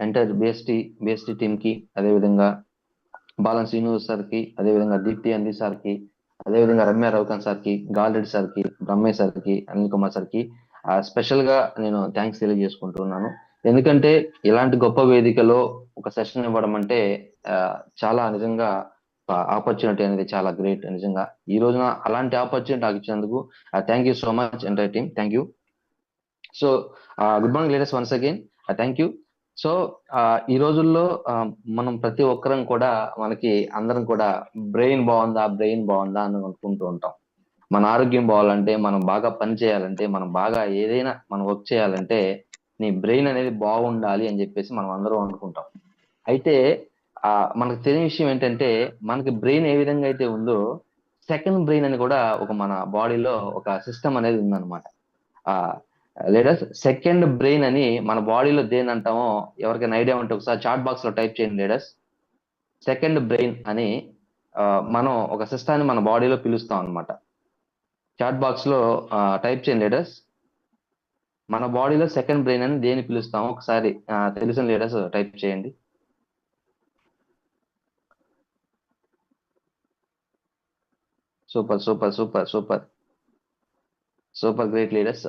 Entire BST team కి, అదేవిధంగా balun Srinivas sir కి, అదేవిధంగా దీప్తి అంది సార్ కి, అదేవిధంగా రమ్య రవికాంత్ సార్ కి, గాలిరెడ్డి సార్ కి, బ్రహ్మయ్య సార్ కి, అనిల్ కుమార్ సార్ కి స్పెషల్ గా నేను థ్యాంక్స్ తెలియజేసుకుంటున్నాను. ఎందుకంటే ఇలాంటి గొప్ప వేదికలో ఒక సెషన్ ఇవ్వడం అంటే ఆ, చాలా నిజంగా ఆపర్చునిటీ అనేది చాలా గ్రేట్ నిజంగా. ఈ రోజున అలాంటి ఆపర్చునిటీ నాకు ఇచ్చినందుకు thank you so much entire team, thank you. So good morning ladies once again, thank you. So ఈ రోజుల్లో మనం ప్రతి ఒక్కరం కూడా మనకి అందరం కూడా బ్రెయిన్ బాగుందా అని అనుకుంటూ ఉంటాం. మన ఆరోగ్యం బాగాలంటే, మనం బాగా పని చేయాలంటే, మనం బాగా ఏదైనా మనం వర్క్ చేయాలంటే నీ బ్రెయిన్ అనేది బాగుండాలి అని చెప్పేసి మనం అందరం అనుకుంటాం. అయితే ఆ మనకు తెలియని విషయం ఏంటంటే, మనకి బ్రెయిన్ ఏ విధంగా అయితే ఉందో సెకండ్ బ్రెయిన్ అని కూడా ఒక మన బాడీలో ఒక సిస్టమ్ అనేది ఉందన్నమాట. ఆ లేడర్స్ సెకండ్ బ్రెయిన్ అని మన బాడీలో దేని అంటామో ఎవరికైనా ఐడియా ఉంటే ఒకసారి చాట్ బాక్స్ లో టైప్ చేయండి లేడర్స్. సెకండ్ బ్రెయిన్ అని ఆ, మనం ఒక సిస్టాన్ని మన బాడీలో పిలుస్తాం అన్నమాట. చాట్ బాక్స్ లో టైప్ చేయండి లీడర్స్. మన బాడీలో సెకండ్ బ్రెయిన్ అని దేని పిలుస్తాం ఒకసారి తెలిసిన లీడర్స్ టైప్ చేయండి. Super super super super super great leaders.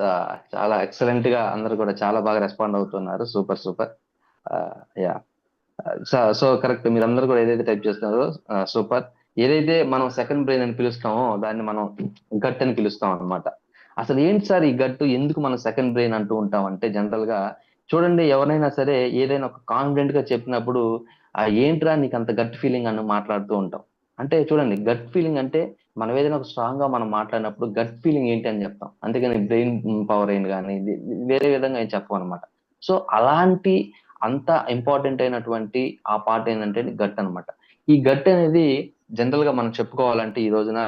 చాలా ఎక్సలెంట్ గా అందరు కూడా చాలా బాగా రెస్పాండ్ అవుతున్నారు. Super super. Yeah. So correct, మీరందరూ కూడా ఏదైతే టైప్ చేస్తున్నారో సూపర్. ఏదైతే మనం సెకండ్ బ్రెయిన్ అని పిలుస్తామో దాన్ని మనం గట్ అని పిలుస్తాం అన్నమాట. అసలు ఏంటి సార్ ఈ గట్టు, ఎందుకు మనం సెకండ్ బ్రెయిన్ అంటూ ఉంటాం అంటే జనరల్ గా చూడండి, ఎవరైనా సరే ఏదైనా ఒక కాన్ఫిడెంట్ గా చెప్పినప్పుడు ఏంట్రా నీకు అంత గట్ ఫీలింగ్ అని మాట్లాడుతూ ఉంటాం. అంటే చూడండి, గట్ ఫీలింగ్ అంటే మనం ఏదైనా ఒక స్ట్రాంగ్ గా మనం మాట్లాడినప్పుడు గట్ ఫీలింగ్ ఏంటి అని చెప్తాం, అంతేగాని బ్రెయిన్ పవర్ ఏంటి కానీ వేరే విధంగా ఏం చెప్పం అనమాట. సో అలాంటి అంత ఇంపార్టెంట్ అయినటువంటి ఆ పార్ట్ ఏంటంటే గట్ అన్నమాట. ఈ గట్ అనేది జనరల్ గా మనం చెప్పుకోవాలంటే ఈ రోజున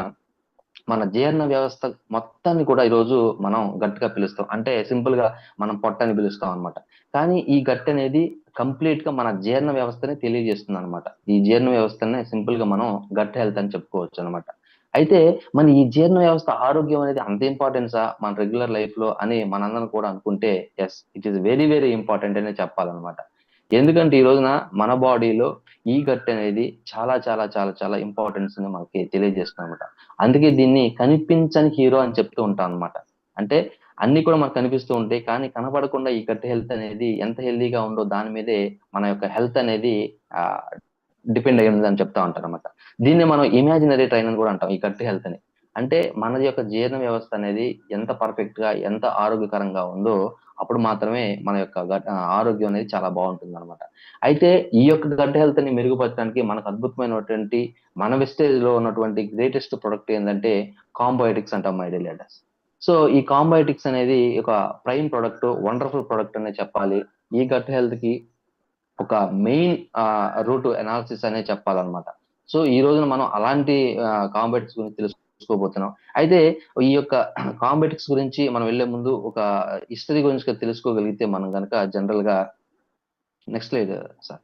మన జీర్ణ వ్యవస్థ మొత్తాన్ని కూడా ఈ రోజు మనం గట్టిగా పిలుస్తాం. అంటే సింపుల్ గా మనం పొట్టని పిలుస్తాం అన్నమాట. కానీ ఈ గట్ అనేది కంప్లీట్ గా మన జీర్ణ వ్యవస్థని తెలియజేస్తుంది అనమాట. ఈ జీర్ణ వ్యవస్థనే సింపుల్ గా మనం గట్ హెల్త్ అని చెప్పుకోవచ్చు అనమాట. అయితే మన ఈ జీర్ణ వ్యవస్థ ఆరోగ్యం అనేది అంత ఇంపార్టెన్సా మన రెగ్యులర్ లైఫ్ లో అని మనందరం కూడా అనుకుంటే yes, it is very very important అనే చెప్పాలన్నమాట. ఎందుకంటే ఈ రోజున మన బాడీలో ఈ గట్ అనేది చాలా చాలా చాలా చాలా ఇంపార్టెన్స్ ని మనకి తెలియజేస్తుంది అనమాట. అందుకే దీన్ని కనిపించని హీరో అని చెప్తూ ఉంటాం అనమాట. అంటే అన్ని కూడా మనకు కనిపిస్తూ ఉంటాయి, కానీ కనపడకుండా ఈ గట్ హెల్త్ అనేది ఎంత హెల్దీగా ఉందో దాని మీదే మన యొక్క హెల్త్ అనేది ఆ డిపెండ్ అయి ఉంది అని చెప్తా ఉంటారు అనమాట. దీన్ని మనం ఇమాజినరీ ట్రైన్ అని కూడా అంటాం ఈ గట్ హెల్త్ అని. అంటే మన యొక్క జీర్ణ వ్యవస్థ అనేది ఎంత పర్ఫెక్ట్ గా ఎంత ఆరోగ్యకరంగా ఉందో అప్పుడు మాత్రమే మన యొక్క ఆరోగ్యం అనేది చాలా బాగుంటుంది అనమాట. అయితే ఈ యొక్క గట్ హెల్త్ ని మెరుగుపరచడానికి మనకు అద్భుతమైనటువంటి మన వెస్టేజ్ లో ఉన్నటువంటి గ్రేటెస్ట్ ప్రొడక్ట్ ఏంటంటే కాంబయోటిక్స్ అంటాం మై డియర్ లీడర్స్. సో ఈ కాంబయోటిక్స్ అనేది ఒక ప్రైమ్ ప్రొడక్ట్, వండర్ఫుల్ ప్రొడక్ట్ అనే చెప్పాలి. ఈ గట్ హెల్త్ కి ఒక మెయిన్ రూట్ అనాలిసిస్ అనే చెప్పాలన్నమాట. సో ఈ రోజున మనం అలాంటి కాంబయోటిక్స్ గురించి తెలుసుకోబోతున్నాం. అయితే ఈ యొక్క కాంబయోటిక్స్ గురించి మనం వెళ్లే ముందు ఒక హిస్టరీ గురించి తెలుసుకోగలిగితే మనం కనుక జనరల్ గా నెక్స్ట్ లేదు సార్.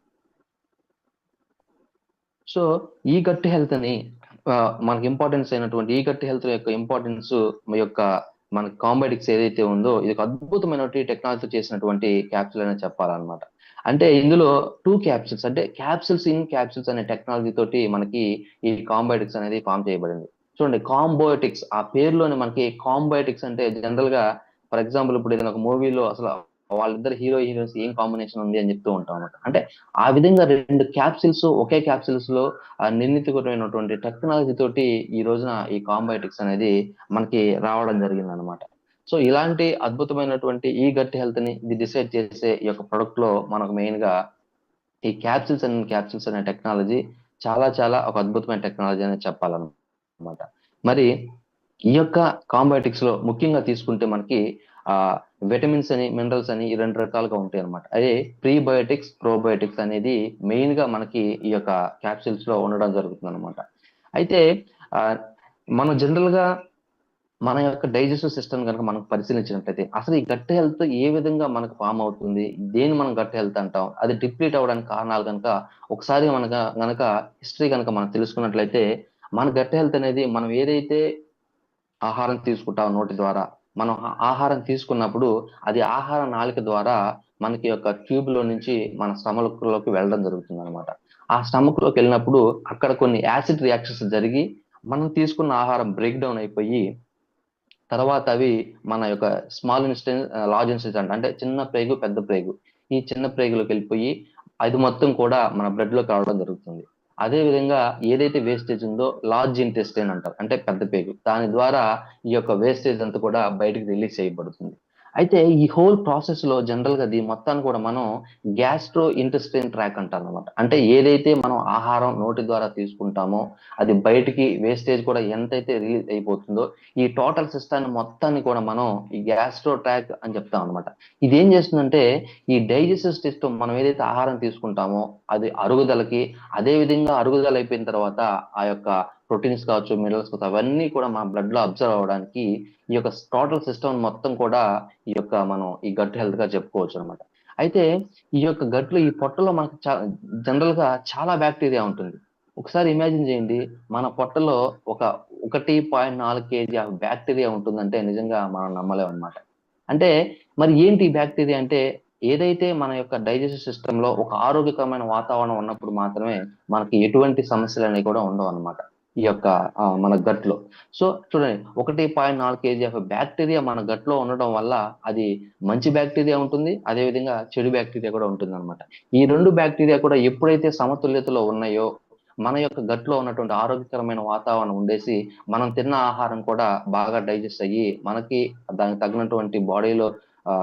సో ఈ గట్ హెల్త్ అని మనకి ఇంపార్టెన్స్ అయినటువంటి ఈ గట్ హెల్త్ యొక్క ఇంపార్టెన్స్ యొక్క మన కాంబయోటిక్స్ ఏదైతే ఉందో ఇది ఒక అద్భుతమైనటువంటి టెక్నాలజీతో చేసినటువంటి క్యాప్సూల్ అని చెప్పాలన్నమాట. అంటే ఇందులో టూ క్యాప్సూల్స్, అంటే క్యాప్సూల్స్ ఇన్ క్యాప్సూల్స్ అనే టెక్నాలజీ తోటి మనకి ఈ కాంబయోటిక్స్ అనేది ఫామ్ చేయబడింది. చూడండి, కాంబయోటిక్స్ ఆ పేరులోనే మనకి కాంబయోటిక్స్ అంటే జనరల్ గా ఫర్ ఎగ్జాంపుల్ ఇప్పుడు ఏదైనా ఒక మూవీలో అసలు వాళ్ళిద్దరు హీరో హీరోయిన్స్ ఏం కాంబినేషన్ ఉంది అని చెప్తూ ఉంటాం అనమాట. అంటే ఆ విధంగా రెండు క్యాప్సిల్స్ ఒకే క్యాప్సిల్స్ లో నిర్ణీతమైనటువంటి టెక్నాలజీ తోటి ఈ రోజున ఈ కాంబయోటిక్స్ అనేది మనకి రావడం జరిగింది అనమాట. సో ఇలాంటి అద్భుతమైనటువంటి ఈ గట్ హెల్త్ ని ఇది డిసైడ్ చేసే ఈ యొక్క ప్రొడక్ట్ లో మనకు మెయిన్ గా ఈ క్యాప్సిల్స్ అనే టెక్నాలజీ చాలా చాలా ఒక అద్భుతమైన టెక్నాలజీ అని చెప్పాలన్నమాట. మరి ఈ యొక్క కాంబయోటిక్స్ లో ముఖ్యంగా తీసుకుంటే మనకి ఆ విటమిన్స్ అని మినరల్స్ అని ఈ రెండు రకాలుగా ఉంటాయి అనమాట. అదే ప్రీబయోటిక్స్ ప్రోబయోటిక్స్ అనేది మెయిన్ గా మనకి ఈ యొక్క క్యాప్సిల్స్ లో ఉండడం జరుగుతుంది అనమాట. అయితే ఆ మనం జనరల్ గా మన యొక్క డైజెస్టివ్ సిస్టమ్ కనుక మనం పరిశీలించినట్లయితే అసలు ఈ గట్ హెల్త్ ఏ విధంగా మనకు ఫామ్ అవుతుంది, దేని మనం గట్ హెల్త్ అంటాం, అది డిప్లీట్ అవ్వడానికి కారణాలు కనుక ఒకసారి మనక గనక హిస్టరీ కనుక మనం తెలుసుకున్నట్లయితే మన గట్ హెల్త్ అనేది మనం ఏదైతే ఆహారం తీసుకుంటాం నోటి ద్వారా, మనం ఆహారం తీసుకున్నప్పుడు అది ఆహార నాళిక ద్వారా మనకి యొక్క ట్యూబ్ లో నుంచి మన స్టమక్ లోకి వెళ్ళడం జరుగుతుంది అనమాట. ఆ స్టమక్ లోకి వెళ్ళినప్పుడు అక్కడ కొన్ని యాసిడ్ రియాక్షన్స్ జరిగి మనం తీసుకున్న ఆహారం బ్రేక్ డౌన్ అయిపోయి తర్వాత అవి మన యొక్క స్మాల్ ఇన్స్టెన్స్ లార్జ్ ఇన్స్టెన్స్ అంటే చిన్న ప్రేగు పెద్ద ప్రేగు ఈ చిన్న ప్రేగులోకి వెళ్ళిపోయి అది మొత్తం కూడా మన బ్లడ్ లోకి రావడం జరుగుతుంది. అదే విధంగా ఏదైతే వేస్టేజ్ ఉందో లార్జ్ ఇంటెస్టైన్ అంటారు, అంటే పెద్ద పేగు, దాని ద్వారా ఈ యొక్క వేస్టేజ్ అంతా కూడా బయటకు రిలీజ్ చేయబడుతుంది. అయితే ఈ హోల్ ప్రాసెస్ లో జనరల్ గా దీని మొత్తాన్ని కూడా మనం గ్యాస్ట్రో ఇంటెస్టైన్ ట్రాక్ అంటారు అనమాట. అంటే ఏదైతే మనం ఆహారం నోటి ద్వారా తీసుకుంటామో అది బయటికి వేస్టేజ్ కూడా ఎంతైతే రిలీజ్ అయిపోతుందో ఈ టోటల్ సిస్టాన్ని మొత్తాన్ని కూడా మనం ఈ గ్యాస్ట్రో ట్రాక్ అని చెప్తాం అనమాట. ఇది ఏం చేస్తుందంటే ఈ డైజెస్టివ్ సిస్టమ్ మనం ఏదైతే ఆహారం తీసుకుంటామో అది అరుగుదలకి, అదే విధంగా అరుగుదల అయిపోయిన తర్వాత ఆ యొక్క ప్రోటీన్స్ కావచ్చు, మినరల్స్ కావచ్చు, అవన్నీ కూడా మన బ్లడ్ లో అబ్జర్వ్ అవ్వడానికి ఈ యొక్క టోటల్ సిస్టమ్ మొత్తం కూడా ఈ యొక్క మనం ఈ గట్ హెల్త్ గా చెప్పుకోవచ్చు అనమాట. అయితే ఈ యొక్క గట్లో ఈ పొట్టలో మనకు జనరల్ గా చాలా బ్యాక్టీరియా ఉంటుంది. ఒకసారి ఇమాజిన్ చేయండి, మన పొట్టలో ఒక 1.4 kg ఆఫ్ బ్యాక్టీరియా ఉంటుందంటే నిజంగా మనం నమ్మలేం అనమాట. అంటే మరి ఏంటి ఈ బ్యాక్టీరియా అంటే ఏదైతే మన యొక్క డైజెస్టివ్ సిస్టమ్ లో ఒక ఆరోగ్యకరమైన వాతావరణం ఉన్నప్పుడు మాత్రమే మనకి ఎటువంటి సమస్యలు అనేవి కూడా ఉండవు అనమాట ఈ యొక్క మన గట్ లో. సో చూడండి, 1.4 kg ఆఫ్ బ్యాక్టీరియా మన గట్ లో ఉండడం వల్ల అది మంచి బ్యాక్టీరియా ఉంటుంది, అదే విధంగా చెడు బ్యాక్టీరియా కూడా ఉంటుంది అనమాట. ఈ రెండు బ్యాక్టీరియా కూడా ఎప్పుడైతే సమతుల్యతలో ఉన్నాయో మన యొక్క గట్లో ఉన్నటువంటి ఆరోగ్యకరమైన వాతావరణం ఉండేసి మనం తిన్న ఆహారం కూడా బాగా డైజెస్ట్ అయ్యి మనకి దానికి తగినటువంటి బాడీలో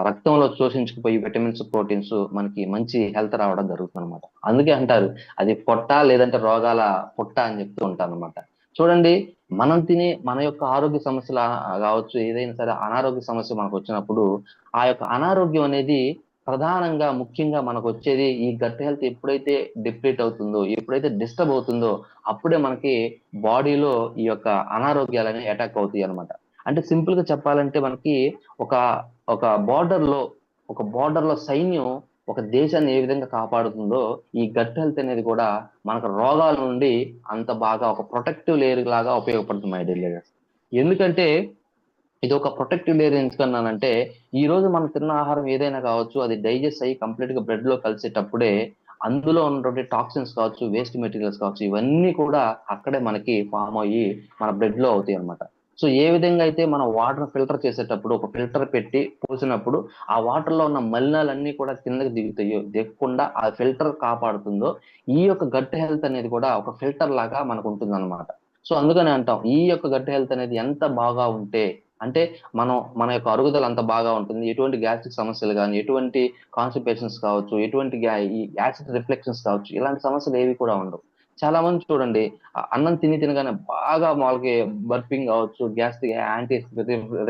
రక్తంలో శోషించుకుపోయి విటమిన్స్, ప్రోటీన్స్ మనకి మంచి హెల్త్ రావడం జరుగుతుంది అనమాట. అందుకే అంటారు అది పొట్ట లేదంటే రోగాల పుట్ట అని చెప్తూ ఉంటారు అనమాట. చూడండి, మనం తినే మన యొక్క ఆరోగ్య సమస్యలు కావచ్చు, ఏదైనా సరే అనారోగ్య సమస్య మనకు వచ్చినప్పుడు ఆ యొక్క అనారోగ్యం అనేది ప్రధానంగా ముఖ్యంగా మనకు వచ్చేది ఈ గట్ హెల్త్ ఎప్పుడైతే డిప్లీట్ అవుతుందో, ఎప్పుడైతే డిస్టర్బ్ అవుతుందో అప్పుడే మనకి బాడీలో ఈ యొక్క అనారోగ్యాలు అనేవి అటాక్ అవుతాయి అనమాట. అంటే సింపుల్ గా చెప్పాలంటే మనకి ఒక ఒక బార్డర్ లో ఒక బార్డర్ లో సైన్యం ఒక దేశాన్ని ఏ విధంగా కాపాడుతుందో ఈ గట్ హెల్త్ అనేది కూడా మనకు రోగాల నుండి అంత బాగా ఒక ప్రొటెక్టివ్ లేయర్ లాగా ఉపయోగపడుతుంది మై డియర్ లీడర్స్. ఎందుకంటే ఇది ఒక ప్రొటెక్టివ్ లేయర్ ఎందుకన్నానంటే ఈ రోజు మనం తిన్న ఆహారం ఏదైనా కావచ్చు అది డైజెస్ట్ అయ్యి కంప్లీట్ గా బ్లడ్ లో కలిసేటప్పుడే అందులో ఉన్నటువంటి టాక్సిన్స్ కావచ్చు, వేస్ట్ మెటీరియల్స్ కావచ్చు, ఇవన్నీ కూడా అక్కడే మనకి ఫామ్ అయ్యి మన బ్లడ్ లో అవుతాయి అనమాట. సో ఏ విధంగా అయితే మనం వాటర్ ఫిల్టర్ చేసేటప్పుడు ఒక ఫిల్టర్ పెట్టి పోసినప్పుడు ఆ వాటర్ లో ఉన్న మలినాలన్నీ కూడా కిందకి దిగుతాయో, దిగకుండా ఆ ఫిల్టర్ కాపాడుతుందో ఈ యొక్క గట్ హెల్త్ అనేది కూడా ఒక ఫిల్టర్ లాగా మనకు ఉంటుంది అనమాట. సో అందుకని అంటాం ఈ యొక్క గట్ హెల్త్ అనేది ఎంత బాగా ఉంటే అంటే మనం మన యొక్క అరుగుదల అంత బాగా ఉంటుంది, ఎటువంటి గ్యాస్ట్రిక్ సమస్యలు కానీ, ఎటువంటి కాన్స్టిపేషన్స్ కావచ్చు, ఎటువంటి ఈ యాసిడ్ రిఫ్లెక్షన్స్ కావచ్చు, ఇలాంటి సమస్యలు ఏవి కూడా ఉండవు. చాలా మంది చూడండి, అన్నం తిని తినగానే బాగా వాళ్ళకి బర్పింగ్ కావచ్చు, గ్యాస్ట్రిక్ యాంటీ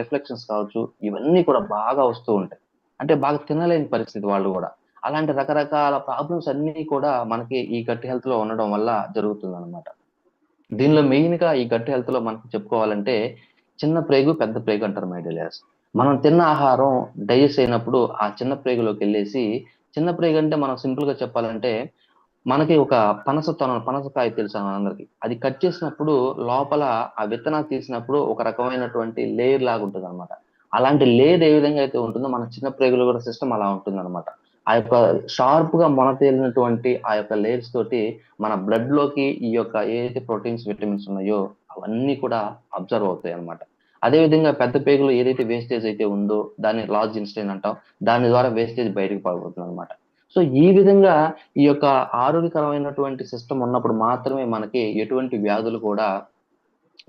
రిఫ్లెక్షన్స్ కావచ్చు, ఇవన్నీ కూడా బాగా వస్తూ ఉంటాయి. అంటే బాగా తినలేని పరిస్థితి వాళ్ళు కూడా. అలాంటి రకరకాల ప్రాబ్లమ్స్ అన్ని కూడా మనకి ఈ గట్టి హెల్త్ లో ఉండడం వల్ల జరుగుతుంది అనమాట. దీనిలో మెయిన్ గా ఈ గట్ హెల్త్ లో మనకు చెప్పుకోవాలంటే చిన్న ప్రేగు పెద్ద ప్రేగు అంటారు మై డియర్స్. మనం తిన్న ఆహారం డైజెస్ట్ అయినప్పుడు ఆ చిన్న ప్రేగులోకి వెళ్ళేసి, చిన్న ప్రేగు అంటే మనం సింపుల్ గా చెప్పాలంటే మనకి ఒక పనసకాయ తెలుసా మనందరికి, అది కట్ చేసినప్పుడు లోపల ఆ విత్తనాలు తీసినప్పుడు ఒక రకమైనటువంటి లేయర్ లాగా ఉంటుంది అనమాట. అలాంటి లేయర్ ఏ విధంగా అయితే ఉంటుందో మన చిన్న ప్రేగులు కూడా సిస్టమ్ అలా ఉంటుంది అనమాట. ఆ యొక్క షార్ప్ గా మొన తేలినటువంటి ఆ యొక్క లేయర్స్ తోటి మన బ్లడ్ లోకి ఈ యొక్క ఏదైతే ప్రోటీన్స్, విటమిన్స్ ఉన్నాయో అవన్నీ కూడా అబ్జర్వ్ అవుతాయి అన్నమాట. అదే విధంగా పెద్ద పేగులో ఏదైతే వేస్టేజ్ అయితే ఉందో దాన్ని లార్జ్ ఇన్స్టైన్ అంటాం. దాని ద్వారా వేస్టేజ్ బయటకు పడిపోతుంది అనమాట. సో ఈ విధంగా ఈ యొక్క ఆరోగ్యకరమైనటువంటి సిస్టమ్ ఉన్నప్పుడు మాత్రమే మనకి ఎటువంటి వ్యాధులు కూడా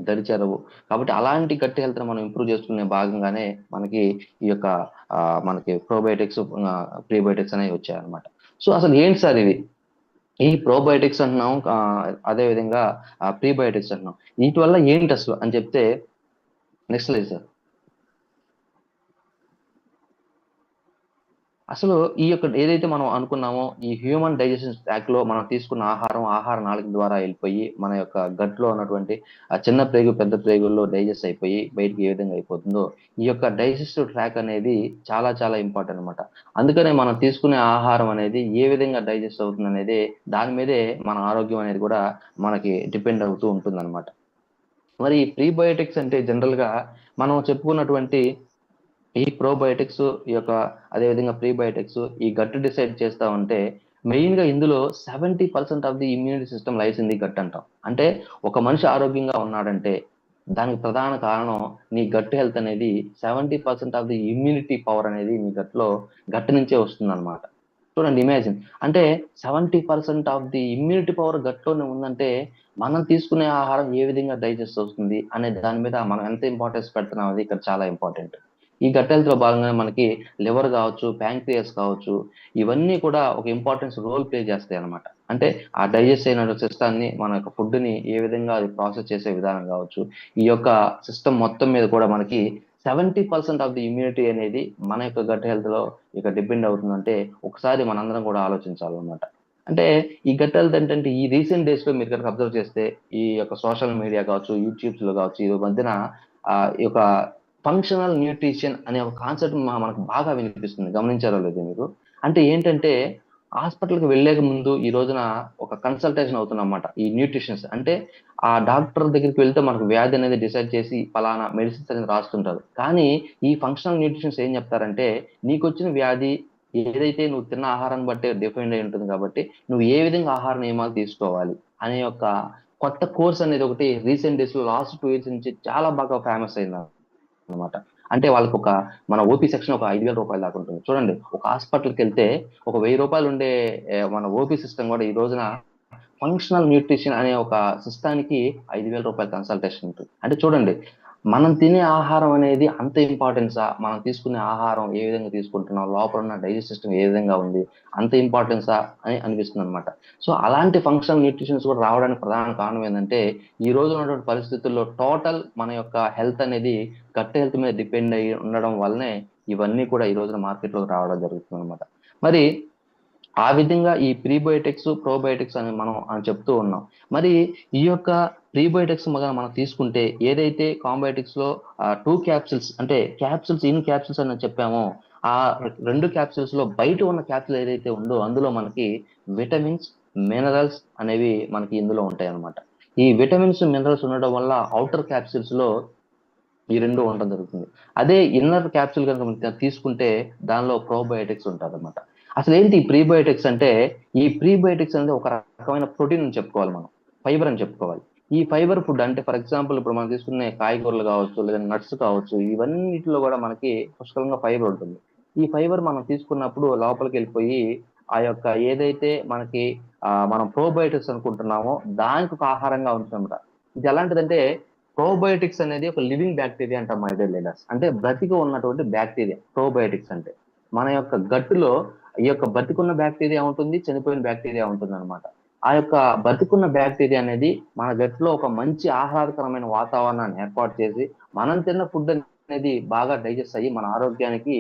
దరిచేరవు. కాబట్టి అలాంటి గట్టి హెల్త్ మనం ఇంప్రూవ్ చేసుకునే భాగంగానే మనకి ఈ యొక్క మనకి ప్రోబయోటిక్స్, ప్రీబయోటిక్స్ అనేవి వచ్చాయన్నమాట. సో అసలు ఏంటి సార్ ఇది? ఈ ప్రోబయోటిక్స్ అంటున్నాం, అదే విధంగా ప్రీబయోటిక్స్ అంటున్నాం. వీటి వల్ల ఏంటి అసలు అని చెప్తే నెక్స్ట్ లేదు సార్. అసలు ఈ యొక్క ఏదైతే మనం అనుకున్నామో ఈ హ్యూమన్ డైజెషన్ ట్రాక్ లో మనం తీసుకున్న ఆహార నాళిక ద్వారా వెళ్ళిపోయి మన యొక్క గట్ లో ఉన్నటువంటి ఆ చిన్న ప్రేగు పెద్ద ప్రేగుల్లో డైజెస్ట్ అయిపోయి బయటికి ఏ విధంగా అయిపోతుందో ఈ యొక్క డైజెస్టివ్ ట్రాక్ అనేది చాలా చాలా ఇంపార్టెంట్ అనమాట. అందుకనే మనం తీసుకునే ఆహారం అనేది ఏ విధంగా డైజెస్ట్ అవుతుంది అనేది దాని మీదే మన ఆరోగ్యం అనేది కూడా మనకి డిపెండ్ అవుతూ ఉంటుంది అనమాట. మరి ఈ ప్రీబయోటిక్స్ అంటే జనరల్ గా మనం చెప్పుకున్నటువంటి ఈ ప్రోబయోటిక్స్ ఈ యొక్క అదేవిధంగా ప్రీబయోటిక్స్ ఈ గట్ డిసైడ్ చేస్తా ఉంటే మెయిన్ గా ఇందులో 70% of the immunity system lies in the gut అంటాం. అంటే ఒక మనిషి ఆరోగ్యంగా ఉన్నాడంటే దానికి ప్రధాన కారణం నీ గట్ హెల్త్ అనేది 70% ఆఫ్ ది ఇమ్యూనిటీ పవర్ అనేది నీ గట్ నుంచే వస్తుంది అనమాట. చూడండి, ఇమాజిన్, అంటే 70% ఆఫ్ ది ఇమ్యూనిటీ పవర్ గట్లోనే ఉందంటే మనం తీసుకునే ఆహారం ఏ విధంగా డైజెస్ట్ అవుతుంది అనే దాని మీద మనం ఎంత ఇంపార్టెన్స్ పెడుతున్నాం అది ఇక్కడ చాలా ఇంపార్టెంట్. ఈ గట్ హెల్త్ లో భాగంగానే మనకి లివర్ కావచ్చు, ప్యాంక్రియాస్ కావచ్చు, ఇవన్నీ కూడా ఒక ఇంపార్టెన్స్ రోల్ ప్లే చేస్తాయి అనమాట. అంటే ఆ డైజెస్ట్ అయిన సిస్టాన్ని మన యొక్క ఫుడ్ ని ఏ విధంగా అది ప్రాసెస్ చేసే విధానం కావచ్చు, ఈ యొక్క సిస్టమ్ మొత్తం మీద కూడా మనకి 70% ఆఫ్ ది ఇమ్యూనిటీ అనేది మన యొక్క గట్ హెల్త్ లో ఇక డిపెండ్ అవుతుందంటే ఒకసారి మనందరం కూడా ఆలోచించాలన్నమాట. అంటే ఈ గట్ హెల్త్ ఏంటంటే ఈ రీసెంట్ డేస్ లో మీరు కనుక అబ్జర్వ్ చేస్తే ఈ యొక్క సోషల్ మీడియా కావచ్చు, యూట్యూబ్స్ లో కావచ్చు, ఈ మధ్యన ఈ యొక్క ఫంక్షనల్ న్యూట్రిషన్ అనే ఒక కాన్సెప్ట్ మనకు బాగా వినిపిస్తుంది. గమనించారో లేదో మీరు? అంటే ఏంటంటే హాస్పిటల్‌కి వెళ్ళే ముందు ఈ రోజున ఒక కన్సల్టేషన్ అవుతుందన్నమాట. ఈ న్యూట్రిషన్స్ అంటే ఆ డాక్టర్ దగ్గరికి వెళ్తే మనకు వ్యాధి అనేది డిసైడ్ చేసి పలానా మెడిసిన్స్ అనేది రాస్తుంటారు. కానీ ఈ ఫంక్షనల్ న్యూట్రిషన్స్ ఏం చెప్తారంటే నీకొచ్చిన వ్యాధి ఏదైతే నువ్వు తిన్న ఆహారాన్ని బట్టే డిఫైన్ అయి ఉంటుంది కాబట్టి నువ్వు ఏ విధంగా ఆహార నియమాలు తీసుకోవాలి అనే ఒక కొత్త కోర్స్ అనేది ఒకటి రీసెంట్ డేస్ లో లాస్ట్ 2 ఇయర్స్ నుంచి చాలా బాగా ఫేమస్ అయింది అనమాట. అంటే వాళ్ళకి మన ఓపీ సెక్షన్ ఒక 5,000 రూపాయలు దాకా ఉంటుంది. చూడండి, ఒక హాస్పిటల్కి వెళ్తే ఒక 1000 రూపాయలు ఉండే మన ఓపీ సిస్టమ్ కూడా ఈ రోజున ఫంక్షనల్ న్యూట్రిషన్ అనే ఒక సిస్టానికి 5,000 రూపాయల కన్సల్టేషన్ ఉంటుంది. అంటే చూడండి, మనం తినే ఆహారం అనేది అంత ఇంపార్టెన్సా, మనం తీసుకునే ఆహారం ఏ విధంగా తీసుకుంటున్నాం, లోపల ఉన్న డైజెస్ట్ సిస్టమ్ ఏ విధంగా ఉంది, అంత ఇంపార్టెన్సా అని అనిపిస్తుంది అనమాట. సో అలాంటి ఫంక్షనల్ న్యూట్రిషన్స్ కూడా రావడానికి ప్రధాన కారణం ఏంటంటే ఈ రోజు ఉన్నటువంటి పరిస్థితుల్లో టోటల్ మన యొక్క హెల్త్ అనేది గట్ హెల్త్ మీద డిపెండ్ అయ్యి ఉండడం వల్లనే ఇవన్నీ కూడా ఈ రోజున మార్కెట్లోకి రావడం జరుగుతుంది అనమాట. మరి ఆ విధంగా ఈ ప్రీబయోటిక్స్, ప్రోబయోటిక్స్ అని మనం చెప్తూ ఉన్నాం. మరి ఈ యొక్క ప్రీబయోటిక్స్ మనం తీసుకుంటే ఏదైతే కాంబయోటిక్స్ లో 2 క్యాప్సిల్స్ అంటే క్యాప్సిల్స్ అని చెప్పామో ఆ 2 క్యాప్సిల్స్ లో బయట ఉన్న క్యాప్సిల్ ఏదైతే ఉందో అందులో మనకి విటమిన్స్, మినరల్స్ అనేవి మనకి ఇందులో ఉంటాయి అన్నమాట. ఈ విటమిన్స్, మినరల్స్ ఉండడం వల్ల ఔటర్ క్యాప్సిల్స్ లో ఈ 2 ఉండడం జరుగుతుంది. అదే ఇన్నర్ క్యాప్సూల్ కనుక మనం తీసుకుంటే దానిలో ప్రోబయోటిక్స్ ఉంటదన్నమాట. అసలేంటి ఈ ప్రీబయోటిక్స్ అంటే, ఈ ప్రీబయోటిక్స్ అనేది ఒక రకమైన ప్రోటీన్ అని చెప్పుకోవాలి మనం. ఫైబర్ అని చెప్పుకోవాలి. ఈ ఫైబర్ ఫుడ్ అంటే ఫర్ ఎగ్జాంపుల్ ఇప్పుడు మనం తీసుకునే కాయగూరలు కావచ్చు, లేదా నట్స్ కావచ్చు, ఇవన్నిటిలో కూడా మనకి పుష్కలంగా ఫైబర్ ఉంటుంది. ఈ ఫైబర్ మనం తీసుకున్నప్పుడు లోపలికెళ్ళిపోయి ఆ యొక్క ఏదైతే మనకి మనం ప్రోబయోటిక్స్ అనుకుంటున్నామో దానికి ఒక ఆహారంగా ఉంటుందన్నమాట. ఇది ఎలాంటిదంటే ప్రోబయోటిక్స్ అనేది ఒక లివింగ్ బ్యాక్టీరియా అంటాం మై డియర్ లీడర్స్. అంటే బ్రతికి ఉన్నటువంటి బ్యాక్టీరియా ప్రోబయోటిక్స్ అంటే. మన యొక్క గట్టులో ఈ యొక్క బతికున్న బ్యాక్టీరియా ఉంటుంది, చనిపోయిన బ్యాక్టీరియా ఉంటుంది అనమాట. ఆ యొక్క బతికున్న బ్యాక్టీరియా అనేది మన గట్టులో ఒక మంచి ఆహ్లాదకరమైన వాతావరణాన్ని ఏర్పాటు చేసి మనం తిన్న ఫుడ్ అనేది బాగా డైజెస్ట్ అయ్యి మన ఆరోగ్యానికి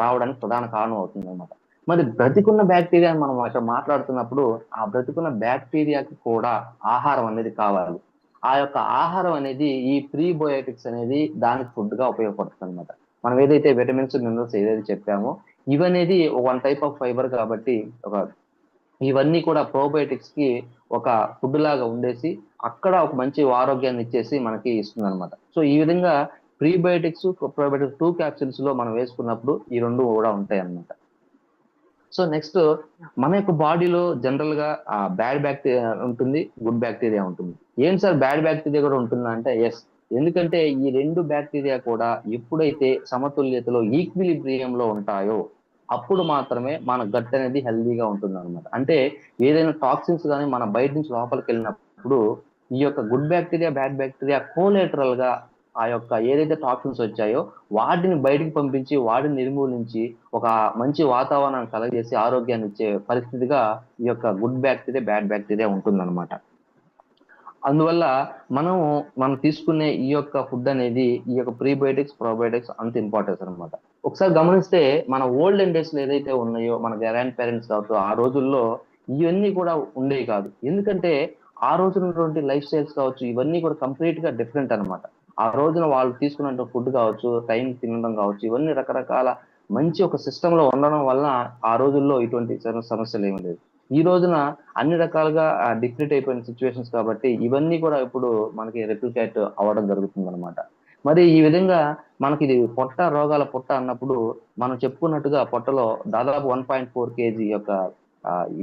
రావడానికి ప్రధాన కారణం అవుతుంది అనమాట. మరి బ్రతికున్న బ్యాక్టీరియా మనం అక్కడ మాట్లాడుతున్నప్పుడు ఆ బ్రతికున్న బ్యాక్టీరియాకి కూడా ఆహారం అనేది కావాలి. ఆ యొక్క ఆహారం అనేది ఈ ప్రీబయోటిక్స్ అనేది దానికి ఫుడ్ గా ఉపయోగపడుతుంది అనమాట. మనం ఏదైతే విటమిన్స్, మినరల్స్ ఏదైతే చెప్పామో ఇవనేది వన్ టైప్ ఆఫ్ ఫైబర్ కాబట్టి ఒక ఇవన్నీ కూడా ప్రోబయోటిక్స్ కి ఒక ఫుడ్ లాగా ఉండేసి అక్కడ ఒక మంచి ఆరోగ్యాన్ని ఇచ్చేసి మనకి ఇస్తుంది అనమాట. సో ఈ విధంగా ప్రీబయోటిక్స్, ప్రోబయోటిక్స్ 2 క్యాప్సిల్స్ లో మనం వేసుకున్నప్పుడు ఈ 2 కూడా ఉంటాయి అన్నమాట. సో నెక్స్ట్ మన యొక్క బాడీలో జనరల్ గా బ్యాడ్ బ్యాక్టీరియా ఉంటుంది, గుడ్ బ్యాక్టీరియా ఉంటుంది. ఏంటి సార్ బ్యాడ్ బ్యాక్టీరియా కూడా ఉంటుందా అంటే ఎస్. ఎందుకంటే ఈ 2 బ్యాక్టీరియా కూడా ఎప్పుడైతే సమతుల్యతలో ఈక్విలిబ్రియం లో ఉంటాయో అప్పుడు మాత్రమే మన గట్ అనేది హెల్దీగా ఉంటుంది అనమాట. అంటే ఏదైనా టాక్సిన్స్ కానీ మన బయట నుంచి లోపలికి వెళ్ళినప్పుడు ఈ యొక్క good bacteria, bad bacteria collateral గా ఆ యొక్క ఏదైతే టాక్సిన్స్ వచ్చాయో వాటిని బయటికి పంపించి వాటిని నిర్మూలించి ఒక మంచి వాతావరణాన్ని కలగజేసి ఆరోగ్యాన్ని ఇచ్చే పరిస్థితిగా ఈ యొక్క గుడ్ బ్యాక్టీరియా, బ్యాడ్ బ్యాక్టీరియా ఉంటుందన్నమాట. అందువల్ల మనం తీసుకునే ఈ యొక్క ఫుడ్ అనేది ఈ యొక్క ప్రీబయోటిక్స్, ప్రోబయోటిక్స్ అంత ఇంపార్టెన్స్ అనమాట. ఒకసారి గమనిస్తే మన ఓల్డెన్ డేస్ లో ఏదైతే ఉన్నాయో మన గ్రాండ్ పేరెంట్స్ కావచ్చు ఆ రోజుల్లో ఇవన్నీ కూడా ఉండేవి కాదు. ఎందుకంటే ఆ రోజున ఉన్నటువంటి లైఫ్ స్టైల్స్ కావచ్చు ఇవన్నీ కూడా కంప్లీట్ గా డిఫరెంట్ అనమాట. ఆ రోజున వాళ్ళు తీసుకున్న ఫుడ్ కావచ్చు, టైం తినడం కావచ్చు, ఇవన్నీ రకరకాల మంచి ఒక సిస్టమ్ లో ఉండడం వల్ల ఆ రోజుల్లో ఇటువంటి సమస్యలు ఏమి లేదు. ఈ రోజున అన్ని రకాలుగా డిప్లీట్ అయిపోయిన సిచ్యువేషన్స్ కాబట్టి ఇవన్నీ కూడా ఇప్పుడు మనకి రెప్లికేట్ అవ్వడం జరుగుతుంది అనమాట. మరి ఈ విధంగా మనకి ఇది పొట్ట రోగాల పొట్ట అన్నప్పుడు మనం చెప్పుకున్నట్టుగా పొట్టలో దాదాపు 1.4 కేజీ యొక్క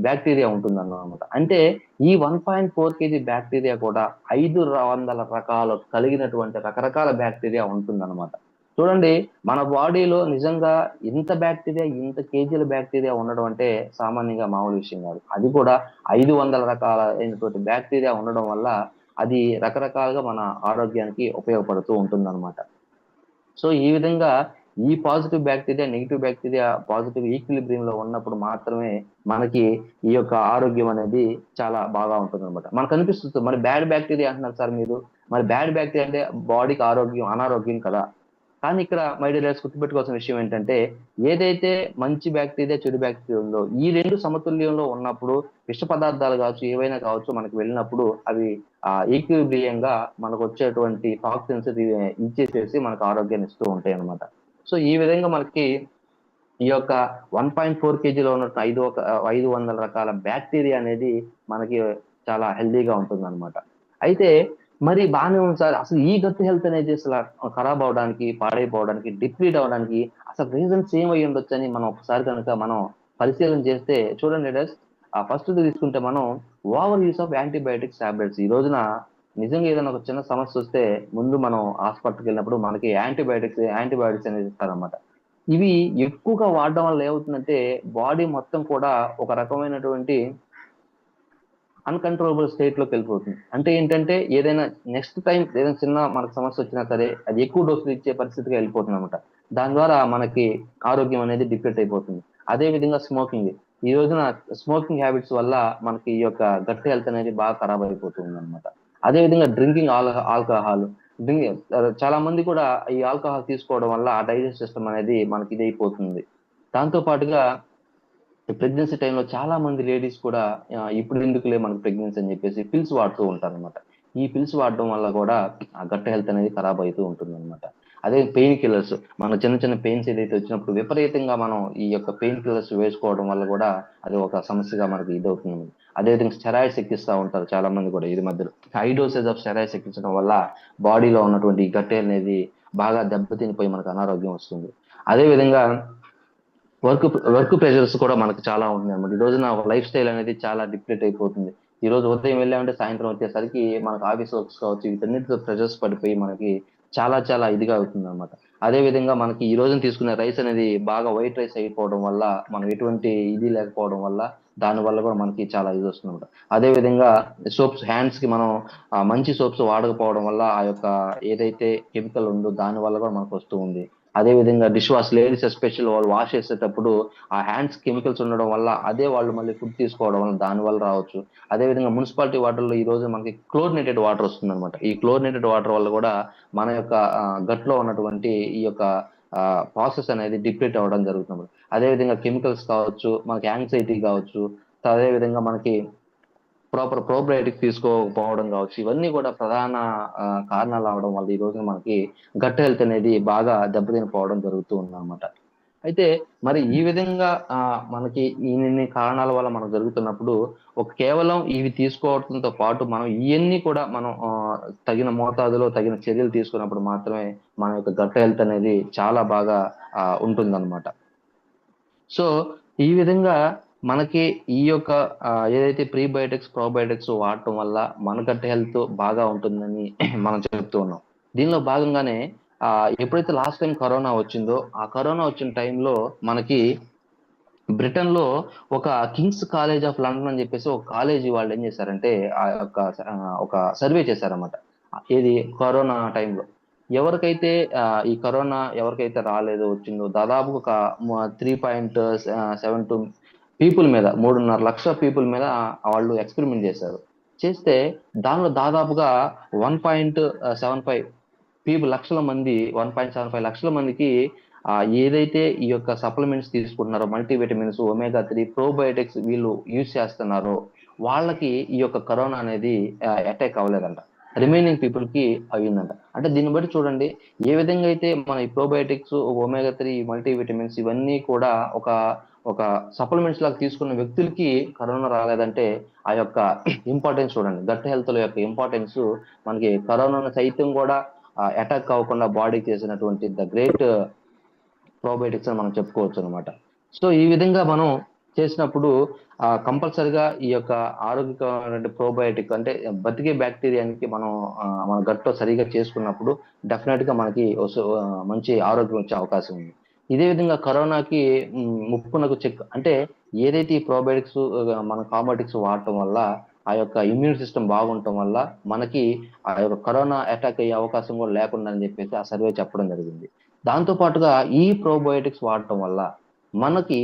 బ్యాక్టీరియా ఉంటుందన్నమాట. అంటే ఈ 1.4 కేజీ బ్యాక్టీరియా కూడా 500 రకాలు కలిగినటువంటి రకరకాల బ్యాక్టీరియా ఉంటుందన్నమాట. చూడండి, మన బాడీలో నిజంగా ఇంత బ్యాక్టీరియా, ఇంత కేజీల బ్యాక్టీరియా ఉండడం అంటే సామాన్యంగా మామూలు విషయం కాదు. అది కూడా 500 రకాలైనటువంటి బ్యాక్టీరియా ఉండడం వల్ల అది రకరకాలుగా మన ఆరోగ్యానికి ఉపయోగపడుతూ ఉంటుందన్నమాట. సో ఈ విధంగా ఈ positive bacteria, negative bacteria positive equilibrium లో ఉన్నప్పుడు మాత్రమే మనకి ఈ యొక్క ఆరోగ్యం అనేది చాలా బాగా ఉంటుందన్నమాట. మనకు అనిపిస్తుంది మరి బ్యాడ్ బ్యాక్టీరియా అంటున్నారు సార్ మీరు. మరి బ్యాడ్ బ్యాక్టీరియా అంటే బాడీకి ఆరోగ్యం, అనారోగ్యం కదా. కానీ ఇక్కడ మై డియర్ లైట్స్ గుర్తుపెట్టుకోవాల్సిన విషయం ఏంటంటే, ఏదైతే మంచి బ్యాక్టీరియా, చెడు బ్యాక్టీరియా ఉందో ఈ రెండు సమతుల్యంలో ఉన్నప్పుడు విష పదార్థాలు కావచ్చు, ఏవైనా కావచ్చు, మనకి వెళ్ళినప్పుడు అవి ఈక్విలిబ్రియంగా మనకు వచ్చేటువంటి టాక్సిన్స్ ఇచ్చేసేసి మనకు ఆరోగ్యాన్ని ఇస్తూ ఉంటాయి అన్నమాట. సో ఈ విధంగా మనకి ఈ యొక్క 1.4 కేజీలో ఉన్న 500 రకాల బ్యాక్టీరియా అనేది మనకి చాలా హెల్దీగా ఉంటుందన్నమాట. అయితే మరి బానే ఉంది సార్. అసలు ఈ గట్ హెల్త్ అనేది అసల ఖరాబ్ అవ్వడానికి, పాడైపోవడానికి, డిప్లీట్ అవ్వడానికి అసలు రీజన్స్ ఏమై ఉండొచ్చని మనం ఒకసారి కనుక మనం పరిశీలన చేస్తే చూడండి లీడర్స్, ఫస్ట్ తీసుకుంటే మనం over use of antibiotics tablets. ఈ రోజున నిజంగా ఏదైనా ఒక చిన్న సమస్య వస్తే ముందు మనం హాస్పిటల్కి వెళ్ళినప్పుడు మనకి యాంటీబయాటిక్స్ అనేది ఇస్తారన్నమాట. ఇవి ఎక్కువగా వాడడం వల్ల ఏమవుతుందంటే బాడీ మొత్తం కూడా ఒక రకమైనటువంటి అన్‌కంట్రోలబుల్ స్టేట్‌లోకి వెళ్ళిపోతుంది. అంటే ఏంటంటే ఏదైనా నెక్స్ట్ టైమ్ ఏదైనా చిన్న మనకు సమస్య వచ్చినా సరే అది ఎక్కువ డోసులు ఇచ్చే పరిస్థితికి వెళ్ళిపోతుందన్నమాట. దాని ద్వారా మనకి ఆరోగ్యం అనేది డిప్లీట్ అయిపోతుంది. అదే విధంగా స్మోకింగ్. ఈ రోజున స్మోకింగ్ హ్యాబిట్స్ వల్ల మనకి ఈ యొక్క గట్ హెల్త్ అనేది బాగా ఖరాబ్ అయిపోతుందన్నమాట. అదే విధంగా డ్రింకింగ్ ఆల్కహాల్. చాలా మంది కూడా ఈ ఆల్కహాల్ తీసుకోవడం వల్ల ఆ డైజెస్ట్ సిస్టమ్ అనేది మనకి ఇదైపోతుంది. దాంతో పాటుగా ప్రెగ్నెన్సీ టైంలో చాలా మంది లేడీస్ కూడా ఇప్పుడు ఎందుకులే మనకు ప్రెగ్నెన్సీ అని చెప్పేసి పిల్స్ వాడుతూ ఉంటారనమాట. ఈ పిల్స్ వాడడం వల్ల కూడా ఆ గట్ హెల్త్ అనేది ఖరాబ్ అవుతూ ఉంటుందన్నమాట. అదే పెయిన్ కిల్లర్స్, మన చిన్న చిన్న పెయిన్స్ ఏదైతే వచ్చినప్పుడు విపరీతంగా మనం ఈ యొక్క పెయిన్ కిల్లర్స్ వేసుకోవడం వల్ల కూడా అది ఒక సమస్యగా మనకి ఇదవుతుంది. అదేవిధంగా స్టెరాయిడ్స్ ఎక్కిస్తా ఉంటారు చాలా మంది కూడా ఇది మధ్యలో. హై డోసేజ్ ఆఫ్ స్టెరాయిడ్స్ ఎక్కించడం వల్ల బాడీలో ఉన్నటువంటి ఈ గట్ అనేది బాగా దెబ్బతినిపోయి మనకు అనారోగ్యం వస్తుంది. అదే విధంగా వర్క్ వర్క్ ప్రెషర్స్ కూడా మనకు చాలా ఉంటుంది అన్నమాట. ఈ రోజున లైఫ్ స్టైల్ అనేది చాలా డిప్లీట్ అయిపోతుంది. ఈ రోజు ఉదయం వెళ్ళామంటే సాయంత్రం వచ్చేసరికి మనకు ఆఫీస్ వర్క్స్ కావచ్చు, వీటన్నిటితో ప్రెషర్స్ పడిపోయి మనకి చాలా చాలా ఇదిగా అవుతుంది అనమాట. అదే విధంగా మనకి ఈ రోజున తీసుకునే రైస్ అనేది బాగా వైట్ రైస్ అయిపోవడం వల్ల మనం ఎటువంటి ఇది లేకపోవడం వల్ల దాని వల్ల కూడా మనకి చాలా ఇది వస్తుంది అనమాట. అదే విధంగా సోప్స్, హ్యాండ్స్ కి మనం మంచి సోప్స్ వాడకపోవడం వల్ల ఆ యొక్క ఏదైతే కెమికల్ ఉందో దాని వల్ల కూడా మనకు వస్తూ ఉంది. అదే విధంగా డిష్ వాష్, లేడీస్ ఎస్పెషల్ వాళ్ళు వాష్ చేసేటప్పుడు ఆ హ్యాండ్స్ కెమికల్స్ ఉండడం వల్ల అదే వాళ్ళు మళ్ళీ ఫుడ్ తీసుకోవడం వల్ల దాని వల్ల రావచ్చు. అదే విధంగా మున్సిపాలిటీ వాటర్‌లో ఈ రోజు మనకి క్లోరినేటెడ్ వాటర్ వస్తుందన్నమాట. ఈ క్లోరినేటెడ్ వాటర్ వల్ల కూడా మన యొక్క గట్‌లో ఉన్నటువంటి ఈ యొక్క ప్రాసెస్ అనేది డిప్లీట్ అవ్వడం జరుగుతుంది. అదే విధంగా కెమికల్స్ కావచ్చు, మనకి యాంగ్జైటీ కావచ్చు, అదే విధంగా మనకి ప్రాపర్ ప్రోబయోటిక్స్ తీసుకోకపోవడం కావచ్చు. ఇవన్నీ కూడా ప్రధాన కారణాలు అవడం వల్ల ఈ రోజున మనకి గట్ హెల్త్ అనేది బాగా దెబ్బతినిపోవడం జరుగుతూ ఉందన్నమాట. అయితే మరి ఈ విధంగా మనకి ఇన్ని కారణాల వల్ల మనకు జరుగుతున్నప్పుడు కేవలం ఇవి తీసుకోవడంతో పాటు మనం ఇయన్నీ కూడా మనం తగిన మోతాదులో తగిన చర్యలు తీసుకున్నప్పుడు మాత్రమే మన యొక్క గట్ హెల్త్ అనేది చాలా బాగా ఉంటుందన్నమాట. సో ఈ విధంగా మనకి ఈ యొక్క ఏదైతే ప్రీబయోటిక్స్, ప్రోబయోటిక్స్ వాడటం వల్ల మన గట్ హెల్త్ బాగా ఉంటుందని మనం చెప్తూ ఉన్నాం. దీనిలో భాగంగానే ఎప్పుడైతే లాస్ట్ టైం కరోనా వచ్చిందో, ఆ కరోనా వచ్చిన టైంలో మనకి బ్రిటన్‌లో ఒక కింగ్స్ కాలేజ్ ఆఫ్ లండన్ అని చెప్పేసి ఒక కాలేజీ వాళ్ళు ఏం చేశారంటే ఆ యొక్క ఒక సర్వే చేశారన్నమాట. ఏది కరోనా టైంలో. ఎవరికైతే ఈ కరోనా ఎవరికైతే రాలేదో వచ్చిందో దాదాపు ఒక 3.72 పీపుల్ మీద 3.5 లక్షల పీపుల్ మీద వాళ్ళు ఎక్స్పెరిమెంట్ చేశారు. చేస్తే దానిలో దాదాపుగా 1.75 లక్షల మంది, 1.75 లక్షల మందికి ఏదైతే ఈ యొక్క సప్లిమెంట్స్ తీసుకుంటున్నారో మల్టీవిటమిన్స్, ఒమేగా 3, ప్రోబయోటిక్స్ వీళ్ళు యూజ్ చేస్తున్నారో వాళ్ళకి ఈ యొక్క కరోనా అనేది అటాక్ అవ్వలేదంట. రిమైనింగ్ పీపుల్ కి అయ్యిందంట. అంటే దీన్ని బట్టి చూడండి, ఏ విధంగా అయితే మన ఈ ప్రోబయోటిక్స్, ఒమేగా 3, మల్టీవిటమిన్స్ ఇవన్నీ కూడా ఒక ఒక సప్లిమెంట్స్ లాగా తీసుకున్న వ్యక్తులకి కరోనా రాలేదంటే ఆ యొక్క ఇంపార్టెన్స్ చూడండి. గట్ హెల్త్ లో యొక్క ఇంపార్టెన్స్ మనకి కరోనాను సైతం కూడా అటాక్ అవ్వకుండా బాడీకి చేసినటువంటి ద గ్రేట్ ప్రోబయోటిక్స్ అని మనం చెప్పుకోవచ్చు అనమాట. సో ఈ విధంగా మనం చేసినప్పుడు కంపల్సరిగా ఈ యొక్క ఆరోగ్యకరమైన ప్రోబయోటిక్ అంటే బతికే బ్యాక్టీరియానికి మనం మన గట్లో సరిగా చేసుకున్నప్పుడు డెఫినెట్ గా మనకి మంచి ఆరోగ్యం వచ్చే అవకాశం ఉంది. ఇదే విధంగా కరోనాకి ముప్పునకు చెక్ అంటే ఏదైతే ఈ ప్రోబయోటిక్స్ మన కాంబోటిక్స్ వాడటం వల్ల ఆ యొక్క ఇమ్యూన్ సిస్టమ్ బాగుండటం వల్ల మనకి ఆ యొక్క కరోనా అటాక్ అయ్యే అవకాశం కూడా లేకుండా అని చెప్పేసి ఆ సర్వే చెప్పడం జరిగింది. దాంతో పాటుగా ఈ ప్రోబయోటిక్స్ వాడటం వల్ల మనకి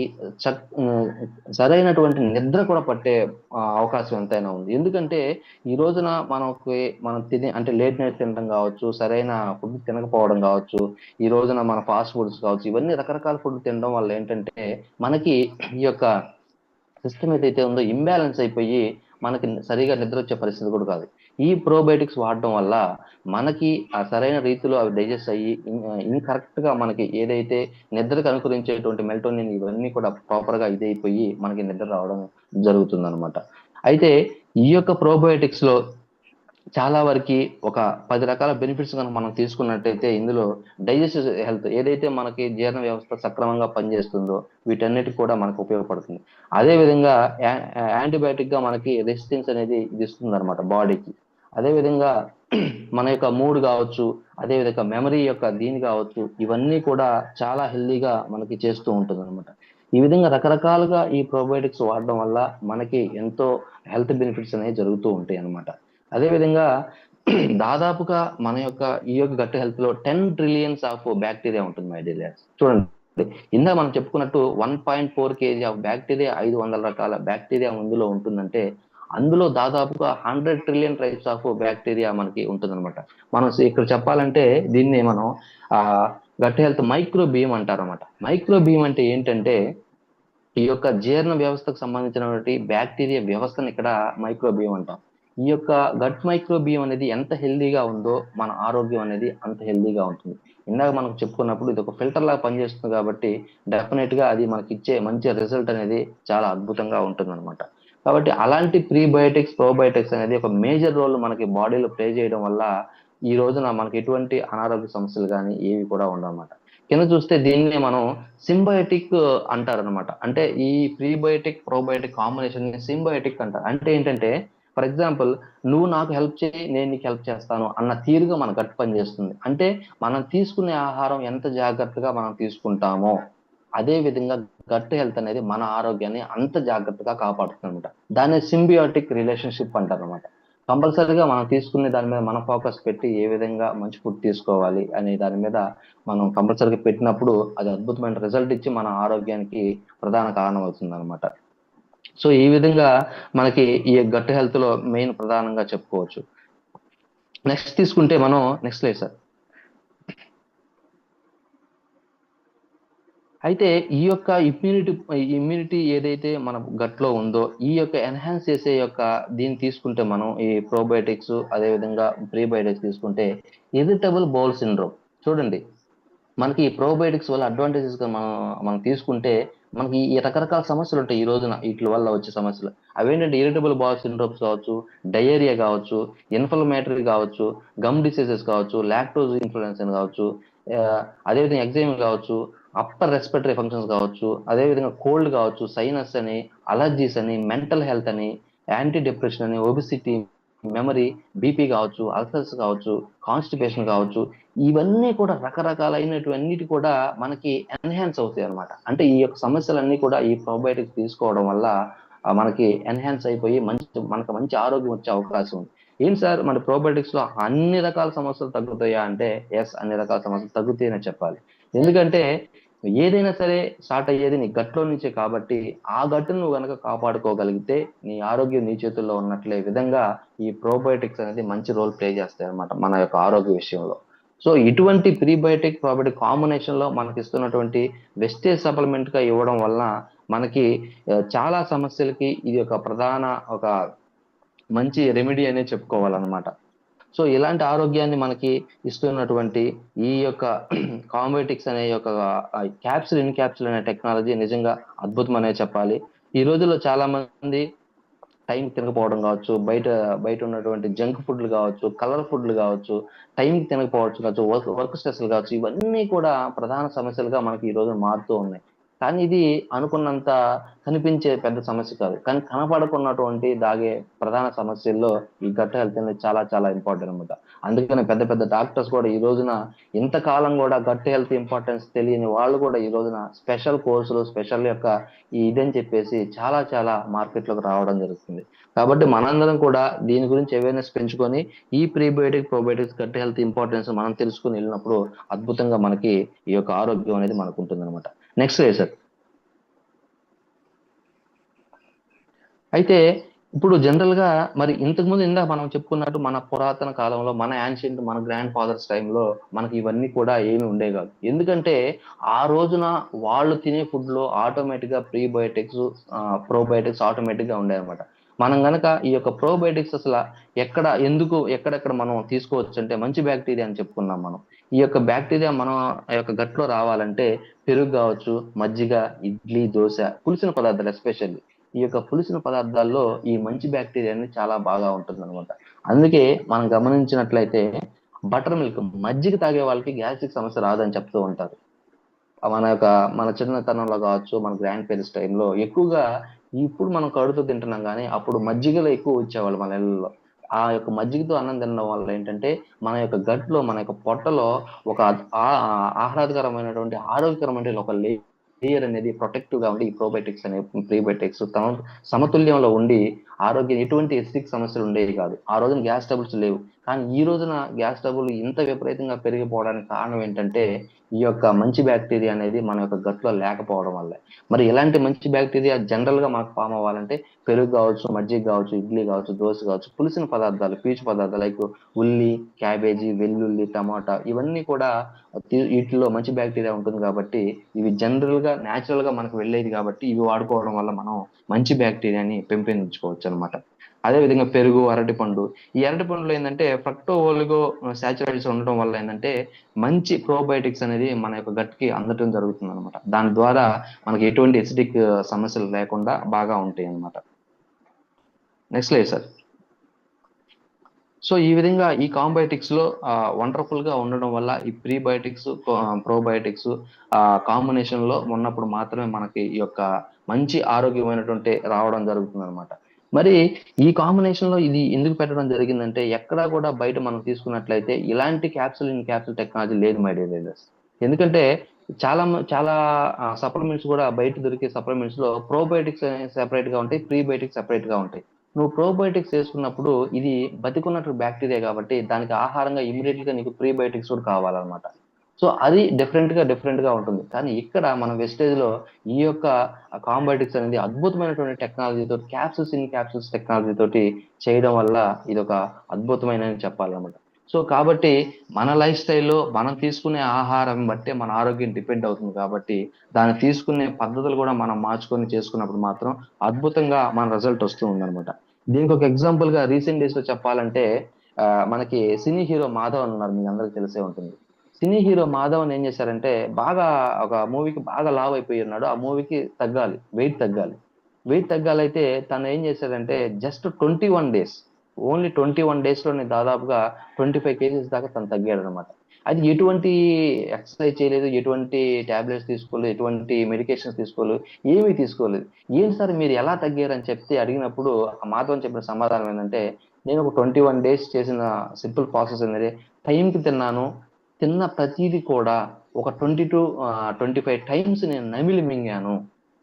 సరైనటువంటి నిద్ర కూడా పట్టే అవకాశం ఎంతైనా ఉంది. ఎందుకంటే ఈ రోజున మనం తినే అంటే లేట్ నైట్ తినడం కావచ్చు, సరైన ఫుడ్ తినకపోవడం కావచ్చు, ఈ రోజున మన ఫాస్ట్ ఫుడ్స్ కావచ్చు, ఇవన్నీ రకరకాల ఫుడ్ తినడం వల్ల ఏంటంటే మనకి ఈ యొక్క సిస్టమ్ ఏదైతే ఉందో ఇంబ్యాలెన్స్ అయిపోయి మనకి సరిగా నిద్ర వచ్చే పరిస్థితి కూడా కాదు. ఈ ప్రోబయోటిక్స్ వాడడం వల్ల మనకి ఆ సరైన రీతిలో అవి డైజెస్ట్ అయ్యి ఇన్కరెక్ట్ గా మనకి ఏదైతే నిద్రకు అనుకరించేటువంటి మెల్టోనిన్ ఇవన్నీ కూడా ప్రాపర్ గా ఇదైపోయి మనకి నిద్ర రావడం జరుగుతుంది అనమాట. అయితే ఈ యొక్క ప్రోబయోటిక్స్ లో చాలా వరకి ఒక 10 రకాల బెనిఫిట్స్ కనుక మనం తీసుకున్నట్టయితే ఇందులో డైజెస్టివ్ హెల్త్ ఏదైతే మనకి జీర్ణ వ్యవస్థ సక్రమంగా పనిచేస్తుందో వీటన్నిటికి కూడా మనకు ఉపయోగపడుతుంది. అదే విధంగా యాంటీబయాటిక్ గా మనకి రెసిస్టెన్స్ అనేది ఇది ఇస్తుంది అనమాట బాడీకి. అదే విధంగా మన యొక్క మూడ్ కావచ్చు, అదే విధంగా మెమరీ యొక్క దీని కావచ్చు, ఇవన్నీ కూడా చాలా హెల్దీగా మనకి చేస్తూ ఉంటుంది అనమాట. ఈ విధంగా రకరకాలుగా ఈ ప్రోబయోటిక్స్ వాడడం వల్ల మనకి ఎంతో హెల్త్ బెనిఫిట్స్ అనేవి జరుగుతూ ఉంటాయి అన్నమాట. అదే విధంగా దాదాపుగా మన యొక్క ఈ యొక్క గట్ హెల్త్ లో 10 ట్రిలియన్స్ ఆఫ్ బ్యాక్టీరియా ఉంటుంది మై డియర్. చూడండి, ఇందా మనం చెప్పుకున్నట్టు 1.4 కేజీ ఆఫ్ బ్యాక్టీరియా, 500 రకాల బ్యాక్టీరియా ఇందులో ఉంటుందంటే అందులో దాదాపుగా 100 ట్రిలియన్ టైప్స్ ఆఫ్ బ్యాక్టీరియా మనకి ఉంటుందన్నమాట. మనం ఇక్కడ చెప్పాలంటే దీన్ని మనం ఆ గట్ హెల్త్ మైక్రోబియం అంటారు అనమాట. మైక్రోబియం అంటే ఏంటంటే ఈ యొక్క జీర్ణ వ్యవస్థకు సంబంధించినటువంటి బ్యాక్టీరియా వ్యవస్థను ఇక్కడ మైక్రోబియం అంటాం. ఈ యొక్క గట్ మైక్రోబియం అనేది ఎంత హెల్దీగా ఉందో మన ఆరోగ్యం అనేది అంత హెల్దీగా ఉంటుంది. ఇందాక మనకు చెప్పుకున్నప్పుడు ఇది ఒక ఫిల్టర్ లాగా పనిచేస్తుంది కాబట్టి డెఫినెట్ గా అది మనకి ఇచ్చే మంచి రిజల్ట్ అనేది చాలా అద్భుతంగా ఉంటుంది అనమాట. కాబట్టి అలాంటి ప్రీబయోటిక్స్ ప్రోబయోటిక్స్ అనేది ఒక మేజర్ రోల్ మనకి బాడీలో ప్లే చేయడం వల్ల ఈ రోజున మనకి ఎటువంటి అనారోగ్య సమస్యలు కానీ ఏవి కూడా ఉండవన్నమాట. కింద చూస్తే దీన్ని మనం సింబయోటిక్ అంటారనమాట. అంటే ఈ ప్రీబయోటిక్ ప్రోబయోటిక్ కాంబినేషన్ సింబయోటిక్ అంటారు. అంటే ఏంటంటే ఫర్ ఎగ్జాంపుల్ నువ్వు నాకు హెల్ప్ చేయి, నేను నీకు హెల్ప్ చేస్తాను అన్న తీరుగా మన గట్ పని చేస్తుంది. అంటే మనం తీసుకునే ఆహారం ఎంత జాగ్రత్తగా మనం తీసుకుంటామో అదే విధంగా గట్ హెల్త్ అనేది మన ఆరోగ్యాన్ని అంత జాగ్రత్తగా కాపాడుతుంది అనమాట. దాన్ని సింబియోటిక్ రిలేషన్షిప్ అంటారు అనమాట. కంపల్సరీగా మనం తీసుకునే దాని మీద మన ఫోకస్ పెట్టి ఏ విధంగా మంచి ఫుడ్ తీసుకోవాలి అనే దాని మీద మనం కంపల్సరీగా పెట్టినప్పుడు అది అద్భుతమైన రిజల్ట్ ఇచ్చి మన ఆరోగ్యానికి ప్రధాన కారణం అవుతుంది అనమాట. సో ఈ విధంగా మనకి ఈ గట్ హెల్త్ లో మెయిన్ ప్రధానంగా చెప్పుకోవచ్చు. నెక్స్ట్ తీసుకుంటే మనం నెక్స్ట్ లేదు సార్. అయితే ఈ యొక్క ఇమ్యూనిటీ ఏదైతే మన గట్లో ఉందో ఈ యొక్క ఎన్హాన్స్ చేసే యొక్క దీన్ని తీసుకుంటే మనం ఈ ప్రోబయోటిక్స్ అదే విధంగా ప్రీబయోటిక్స్ తీసుకుంటే ఇరిటబుల్ బౌల్ సిండ్రోమ్. చూడండి, మనకి ఈ ప్రోబయోటిక్స్ వల్ల అడ్వాంటేజెస్ మనం మనం తీసుకుంటే మనకి ఈ రకరకాల సమస్యలు ఉంటాయి ఈ రోజున వీటి వల్ల వచ్చే సమస్యలు. అవేంటంటే ఇరిటబుల్ బౌల్ సిండ్రోమ్స్ కావచ్చు, డయేరియా కావచ్చు, ఇన్ఫ్లమేటరీ కావచ్చు, గమ్ డిసీజెస్ కావచ్చు, లాక్టోజ్ ఇన్ఫ్లుయెన్స్ కావచ్చు, అదేవిధంగా ఎగ్జైమ్ కావచ్చు, అప్పర్ రెస్పిరేటరీ ఫంక్షన్స్ కావచ్చు, అదేవిధంగా కోల్డ్ కావచ్చు, సైనస్ అని, అలర్జీస్ అని, మెంటల్ హెల్త్ అని, యాంటీ డిప్రెషన్ అని, ఒబిసిటీ, మెమరీ, బీపీ కావచ్చు, అల్సర్స్ కావచ్చు, కాన్స్టిపేషన్ కావచ్చు, ఇవన్నీ కూడా రకరకాలైనటువన్నిటి కూడా మనకి ఎన్హాన్స్ అవుతాయి అనమాట. అంటే ఈ యొక్క సమస్యలన్నీ కూడా ఈ ప్రోబయోటిక్స్ తీసుకోవడం వల్ల మనకి ఎన్హాన్స్ అయిపోయి మనకు మంచి ఆరోగ్యం వచ్చే అవకాశం ఉంది. ఏంటి సార్ మన ప్రోబయోటిక్స్ లో అన్ని రకాల సమస్యలు తగ్గుతాయా అంటే ఎస్, అన్ని రకాల సమస్యలు తగ్గుతాయని చెప్పాలి. ఎందుకంటే ఏదైనా సరే స్టార్ట్ అయ్యేది నీ గట్లో నుంచే కాబట్టి ఆ గట్టును నువ్వు గనక కాపాడుకోగలిగితే నీ ఆరోగ్యం నీ చేతుల్లో ఉన్నట్లే విధంగా ఈ ప్రోబయోటిక్స్ అనేది మంచి రోల్ ప్లే చేస్తాయి అనమాట మన యొక్క ఆరోగ్య విషయంలో. సో ఇటువంటి ప్రీబయోటిక్ ప్రోబయోటిక్ కాంబినేషన్ లో మనకి ఇస్తున్నటువంటి వెస్టేజ్ సప్లిమెంట్ గా ఇవ్వడం వలన మనకి చాలా సమస్యలకి ఇది ఒక ప్రధాన ఒక మంచి రెమెడీ అనే చెప్పుకోవాలన్నమాట. సో ఇలాంటి ఆరోగ్యాన్ని మనకి ఇస్తున్నటువంటి ఈ యొక్క కాంబయోటిక్స్ అనే యొక్క క్యాప్సుల్ ఇన్ క్యాప్సుల్ అనే టెక్నాలజీ నిజంగా అద్భుతం అనే చెప్పాలి. ఈ రోజుల్లో చాలా మంది టైం తినకపోవడం కావచ్చు, బయట బయట ఉన్నటువంటి జంక్ ఫుడ్లు కావచ్చు, కలర్ ఫుడ్లు కావచ్చు, టైంకి తినకపోవచ్చు కావచ్చు, వర్క్ వర్క్ స్ట్రెస్లు కావచ్చు, ఇవన్నీ కూడా ప్రధాన సమస్యలుగా మనకి ఈ రోజు మారుతూ ఉన్నాయి. కానీ ఇది అనుకున్నంత కనిపించే పెద్ద సమస్య కాదు. కానీ కనపడకున్నటువంటి దాగే ప్రధాన సమస్యల్లో ఈ గట్ హెల్త్ అనేది చాలా చాలా ఇంపార్టెంట్ అనమాట. అందుకని పెద్ద పెద్ద డాక్టర్స్ కూడా ఈ రోజున ఇంతకాలం కూడా గట్ హెల్త్ ఇంపార్టెన్స్ తెలియని వాళ్ళు కూడా ఈ రోజున స్పెషల్ కోర్సులు, స్పెషల్ యొక్క ఈ ఇదని చెప్పేసి చాలా చాలా మార్కెట్‌లోకి రావడం జరుగుతుంది. కాబట్టి మనందరం కూడా దీని గురించి అవేర్‌నెస్ పెంచుకొని, ఈ prebiotic, probiotics gut health importance మనం తెలుసుకొని ఎళ్ళినప్పుడు అద్భుతంగా మనకి ఈ యొక్క ఆరోగ్యం అనేది మనకుంటుందనమాట. Next sir. అయితే ఇప్పుడు జనరల్‌గా మరి ఇంతకుముందు ఇందాక మనం చెప్పుకున్నట్టు మన పురాతన కాలంలో మన యాన్షియంట్ మన గ్రాండ్ ఫాదర్స్ టైమ్‌లో మనకి ఇవన్నీ కూడా ఏమి ఉండేవి గాదు. ఎందుకంటే ఆ రోజున వాళ్ళు తినే ఫుడ్‌లో ఆటోమేటిక్‌గా ప్రీబయోటిక్స్ ప్రోబయోటిక్స్ ఆటోమేటిక్‌గా ఉండేవన్నమాట. మనం గనక ఈ యొక్క ప్రోబయోటిక్స్ ఎందుకు ఎక్కడెక్కడ మనం తీసుకోవచ్చంటే మంచి బాక్టీరియా అని చెప్పుకున్నాం మనం. ఈ యొక్క బాక్టీరియా మన యొక్క గట్‌లో రావాలంటే పెరుగు గావచ్చు, మజ్జిగ, ఇడ్లీ, దోస, పులిసిన పదార్థాలు ఎస్పెషల్లీ. ఈ యొక్క పులిసిన పదార్థాల్లో ఈ మంచి బాక్టీరియా అనేది చాలా బాగా ఉంటుందన్నమాట. అందుకే మనం గమనించినట్లయితే బటర్ మిల్క్ మజ్జిగ తాగే వాళ్ళకి గ్యాస్ట్రిక్ సమస్య రాదని చెప్తూ ఉంటారు. మన యొక్క మన చిన్నతనంలో కావచ్చు, మన గ్రాండ్ పేరెంట్స్ టైంలో ఎక్కువగా ఇప్పుడు మనం కర్డ్‌తో తింటున్నాం గానీ, అప్పుడు మజ్జిగలో ఎక్కువ ఇచ్చేవాళ్ళు మన ఇళ్ళల్లో. ఆ యొక్క మజ్జిగతో అన్నం తినడం వల్ల ఏంటంటే, మన యొక్క గట్‌లో, మన యొక్క పొట్టలో ఒక ఆహ్లాదకరమైనటువంటి, ఆరోగ్యకరమైన ఒక లేయర్ అనేది ప్రొటెక్టివ్‌గా ఉండి, ఈ ప్రోబయోటిక్స్ ప్రీబయోటిక్స్ సమతుల్యంలో ఉండి, ఆరోగ్యం ఎటువంటి ఎసిడిక్ సమస్యలు ఉండేవి కాదు. ఆ రోజున గ్యాస్ ట్రబుల్స్ లేవు. కానీ ఈ రోజున గ్యాస్ ట్రబుల్ ఇంత విపరీతంగా పెరిగిపోవడానికి కారణం ఏంటంటే, ఈ యొక్క మంచి బాక్టీరియా అనేది మన యొక్క గట్‌లో లేకపోవడం వల్లే. మరి ఇలాంటి మంచి బాక్టీరియా జనరల్‌గా మనకు ఫార్మ్ అవ్వాలంటే పెరుగు గావచ్చు, మజ్జిగ గావచ్చు, ఇడ్లీ గావచ్చు, దోస గావచ్చు, పులిసిన పదార్థాలు, పీచు పదార్థాలు లైక్ ఉల్లి, క్యాబేజీ, వెల్లుల్లి, టమాటా ఇవన్నీ కూడా ఈటిల్లో మంచి బాక్టీరియా ఉంటుంది కాబట్టి, ఇవి జనరల్‌గా, నేచురల్‌గా మనకు వెళ్ళేది కాబట్టి, ఇవి వాడుకోవడం వల్ల మనం మంచి బాక్టీరియాని పెంపొందించుకోవచ్చనమాట. అదే విధంగా పెరుగు, అరటిపండు. ఈ అరటిపండులో ఏందంటే ఫ్రక్టో ఓలిగో సాచురేట్స్ ఉండడం వల్ల ఏందంటే మంచి ప్రోబయోటిక్స్ అనేది మన యొక్క గట్‌కి అందటం జరుగుతుందనమాట. దాని ద్వారా మనకి ఎటువంటి ఎసిడిక్ సమస్యలు లేకుండా బాగా ఉంటాయన్నమాట. నెక్స్ట్ లేదు సార్. సో, ఈ విధంగా ఈ కాంబయోటిక్స్‌లో వండర్‌ఫుల్‌గా ఉండడం వల్ల ఈ ప్రీబయోటిక్స్, ప్రోబయోటిక్స్ కాంబినేషన్‌లో ఉన్నప్పుడు మాత్రమే మనకి ఈ యొక్క మంచి ఆరోగ్యమైనటువంటి రావడం జరుగుతుందనమాట. మరి ఈ కాంబినేషన్‌లో ఇది ఎందుకు పెట్టడం జరిగిందంటే, ఎక్కడా కూడా బయట మనం తీసుకున్నట్లయితే ఇలాంటి క్యాప్సూల్ టెక్నాలజీ లేదు మై డియర్ రీడర్స్. ఎందుకంటే చాలా సప్లిమెంట్స్ కూడా బయట దొరికే సప్లిమెంట్స్‌లో ప్రోబయోటిక్స్ అనేవి సెపరేట్‌గా ఉంటాయి. ప్రీబయోటిక్స్ సెపరేట్‌గా ఉంటాయి. నువ్వు ప్రోబయోటిక్స్ చేసుకున్నప్పుడు ఇది బతికున్నట్టు బాక్టీరియా కాబట్టి దానికి ఆహారంగా ఇమ్మీడియేట్‌గా నీకు ప్రీబయోటిక్స్ కూడా కావాలన్నమాట. సో, అది డిఫరెంట్‌గా ఉంటుంది. కానీ ఇక్కడ మన వెస్టేజ్‌లో ఈ యొక్క కాంబయోటిక్స్ అనేది అద్భుతమైనటువంటి టెక్నాలజీతోటి క్యాప్సూల్స్ టెక్నాలజీ తోటి చేయడం వల్ల ఇదొక అద్భుతమైనదని చెప్పాలన్నమాట. సో, కాబట్టి మన లైఫ్ స్టైల్‌లో మనం తీసుకునే ఆహారం బట్టే మన ఆరోగ్యం డిపెండ్ అవుతుంది కాబట్టి, దాన్ని తీసుకునే పద్ధతులు కూడా మనం మార్చుకొని చేసుకున్నప్పుడు మాత్రం అద్భుతంగా మన రిజల్ట్ వస్తూ ఉందన్నమాట. దీనికి ఒక ఎగ్జాంపుల్‌గా రీసెంట్ డేస్‌లో చెప్పాలంటే మనకి సినీ హీరో 'మాధవన్' ఉన్నారు. మీ అందరికి తెలిసే ఉంటుంది. సినీ హీరో 'మాధవన్' ఏం చేశారంటే బాగా ఒక మూవీకి బాగా లావైపోయి ఉన్నాడు. ఆ మూవీకి తగ్గాలి. వెయిట్ తగ్గాలి. వెయిట్ తగ్గాలైతే తను ఏం చేశాడంటే జస్ట్ 21 డేస్. ఓన్లీ 21 డేస్‌లోనే దాదాపుగా 25 కేజీస్ దాకా తను తగ్గాడనమాట. అది ఎటువంటి ఎక్సర్‌సైజ్ చేయలేదు. ఎటువంటి టాబ్లెట్స్ తీసుకోలేదు. ఎటువంటి మెడికేషన్స్ తీసుకోలేదు. ఏమీ తీసుకోలేదు. "ఏంటి సార్ మీరు ఎలా తగ్గారని" చెప్తే అడిగినప్పుడు ఆ మాధవన్ చెప్పిన సమాధానం ఏందంటే, "నేను ఒక 21 డేస్ చేసిన సింపుల్ ప్రాసెస్ అనేది టైంకి తిన్నాను. తిన్న ప్రతీది కూడా ఒక 25 టైమ్స్ నేను నమిలి మింగాను."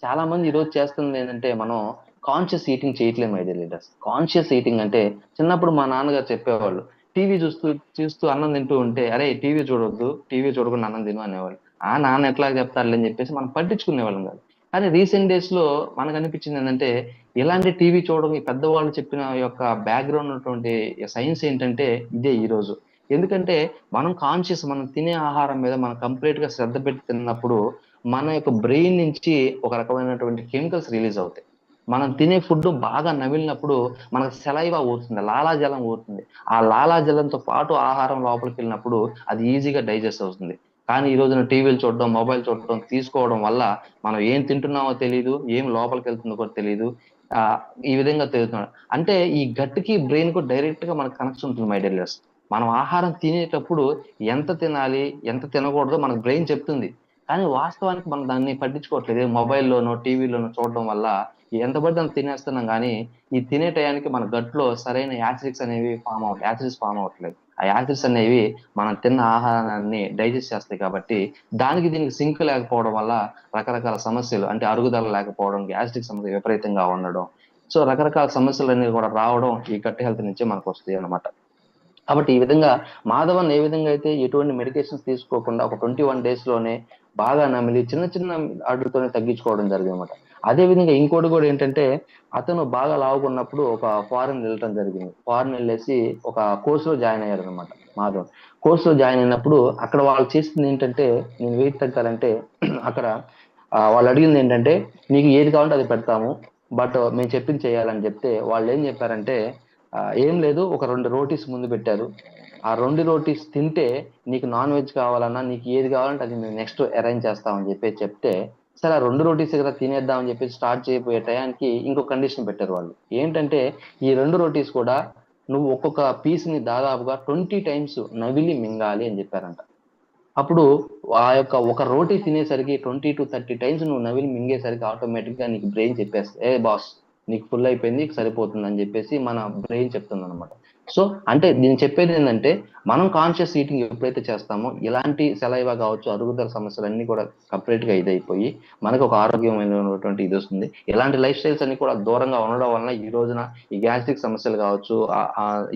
చాలా మంది ఈరోజు చేస్తుందేంటంటే మనం కాన్షియస్ ఈటింగ్ చేయట్లేదు my dear leaders. Conscious eating అంటే చిన్నప్పుడు మా నాన్నగారు చెప్పేవాళ్ళు. టీవీ చూస్తూ అన్నం తింటూ ఉంటే, "అరేయ్! టీవీ చూడొద్దు. టీవీ చూడకుండా అన్నం తిను" అనేవాళ్ళు. నాన్న ఎట్లాగ చెప్తారులే అని చెప్పేసి మనం పట్టించుకునేవాళ్ళం కాదు. కానీ రీసెంట్ డేస్‌లో మనకనిపించిందేంటంటే, ఇలాంటి టీవీ చూడడం ఈ పెద్దవాళ్ళు చెప్పిన యొక్క బ్యాక్‌గ్రౌండ్ ఉన్నటువంటి సైన్స్ ఏంటంటే ఇదే ఈరోజు. ఎందుకంటే మనం తినే ఆహారం మీద మనం కంప్లీట్‌గా శ్రద్ధ పెట్టి తిన్నప్పుడు, మన యొక్క బ్రెయిన్ నుంచి ఒక రకమైనటువంటి కెమికల్స్ రిలీజ్ అవుతాయి. మనం తినే ఫుడ్ బాగా నమిలినప్పుడు మనకు సలైవా ఊరుతుంది. లాలాజలం ఊరుతుంది. ఆ లాలాజలంతో పాటు ఆహారం లోపలికెళ్ళినప్పుడు అది ఈజీగా డైజెస్ట్ అవుతుంది. కానీ ఈ రోజున టీవీలు చూడడం, మొబైల్ చూడడం, తీసుకోవడం వల్ల మనం ఏం తింటున్నామో తెలీదు. ఏం లోపలికెళ్తుందో కూడా తెలీదు. ఆ, ఈ విధంగా తిరుగుతున్నాడు అంటే ఈ గట్కి బ్రెయిన్ కు డైరెక్ట్ గా మనకు కనెక్షన్ ఉంటుంది మై డియర్స్. మనం ఆహారం తినేటప్పుడు ఎంత తినాలి ఎంత తినకూడదో మనకు బ్రెయిన్ చెప్తుంది. కానీ వాస్తవానికి మనం దాన్ని పట్టించుకోవట్లేదు. మొబైల్లోనో టీవీలోనో చూడడం వల్ల ఎంత పడితే అంత తినేస్తున్నాం కానీ ఈ తినే టయానికి మన గట్లో సరైన యాసిడ్స్ అనేవి యాసిడ్స్ ఫామ్ అవ్వట్లేదు. ఆ యాసిడ్స్ అనేవి మనం తిన్న ఆహారాన్ని డైజెస్ట్ చేస్తాయి కాబట్టి దానికి దీనికి సింక్ లేకపోవడం వల్ల రకరకాల సమస్యలు అంటే అరుగుదల లేకపోవడం, గ్యాస్ట్రిక్ సమస్య విపరీతంగా ఉండడం, సో రకరకాల సమస్యలు అనేవి కూడా రావడం ఈ గట్ హెల్త్ నుంచే మనకు వస్తాయి అన్నమాట. కాబట్టి ఈ విధంగా మాధవన్ ఏ విధంగా అయితే ఎటువంటి మెడికేషన్స్ తీసుకోకుండా ఒక 21 days లోనే బాగా నమిలి చిన్న చిన్న అడుగుతోనే తగ్గించుకోవడం జరిగింది అనమాట. అదే విధంగా ఇంకోటి కూడా ఏంటంటే అతను బాగా లావుకున్నప్పుడు ఒక ఫారెన్ వెళ్ళటం జరిగింది. ఫారెన్ వెళ్ళేసి ఒక కోర్స్ లో జాయిన్ అయ్యాడు అనమాట మాధవన్. కోర్స్ లో జాయిన్ అయినప్పుడు అక్కడ వాళ్ళు చేసింది ఏంటంటే నేను వెయిట్ తగ్గాలంటే అక్కడ వాళ్ళు అడిగింది ఏంటంటే నీకు ఏది కావాలంటే అది పెడతాము, బట్ మేము చెప్పింది చేయాలని చెప్తే వాళ్ళు ఏం చెప్పారంటే ఏం లేదు ఒక 2 రోటీస్ ముందు పెట్టారు. ఆ 2 రోటీస్ తింటే నీకు నాన్ వెజ్ కావాలన్నా నీకు ఏది కావాలంటే అది మేము నెక్స్ట్ అరేంజ్ చేస్తామని చెప్పి చెప్తే సరే ఆ 2 రోటీస్ కదా తినేద్దాం అని చెప్పి స్టార్ట్ చేయబోయే టయానికి ఇంకో కండిషన్ పెట్టారు వాళ్ళు. ఏంటంటే ఈ 2 రోటీస్ కూడా నువ్వు ఒక్కొక్క పీస్ ని దాదాపుగా 20 times నవిలి మింగాలి అని చెప్పారంట. అప్పుడు ఆ యొక్క ఒక రోటీ తినేసరికి 20 to 30 times నువ్వు నవిలి మింగేసరికి ఆటోమేటిక్ గా నీకు బ్రెయిన్ చెప్పేస్తుంది ఏ బాస్ నీకు ఫుల్ అయిపోయింది సరిపోతుంది అని చెప్పేసి మన బ్రెయిన్ చెప్తుంది అనమాట. సో అంటే నేను చెప్పేది ఏంటంటే మనం కాన్షియస్ ఈటింగ్ ఎప్పుడైతే చేస్తామో ఇలాంటి సెలైవా కావచ్చు అరుగుదల సమస్యలు అన్ని కూడా కంప్లీట్ గా ఇదైపోయి మనకు ఒక ఆరోగ్యమైనటువంటి ఇది వస్తుంది. ఇలాంటి లైఫ్ స్టైల్స్ అన్ని కూడా దూరంగా ఉండడం వలన ఈ రోజున ఈ గ్యాస్ట్రిక్ సమస్యలు కావచ్చు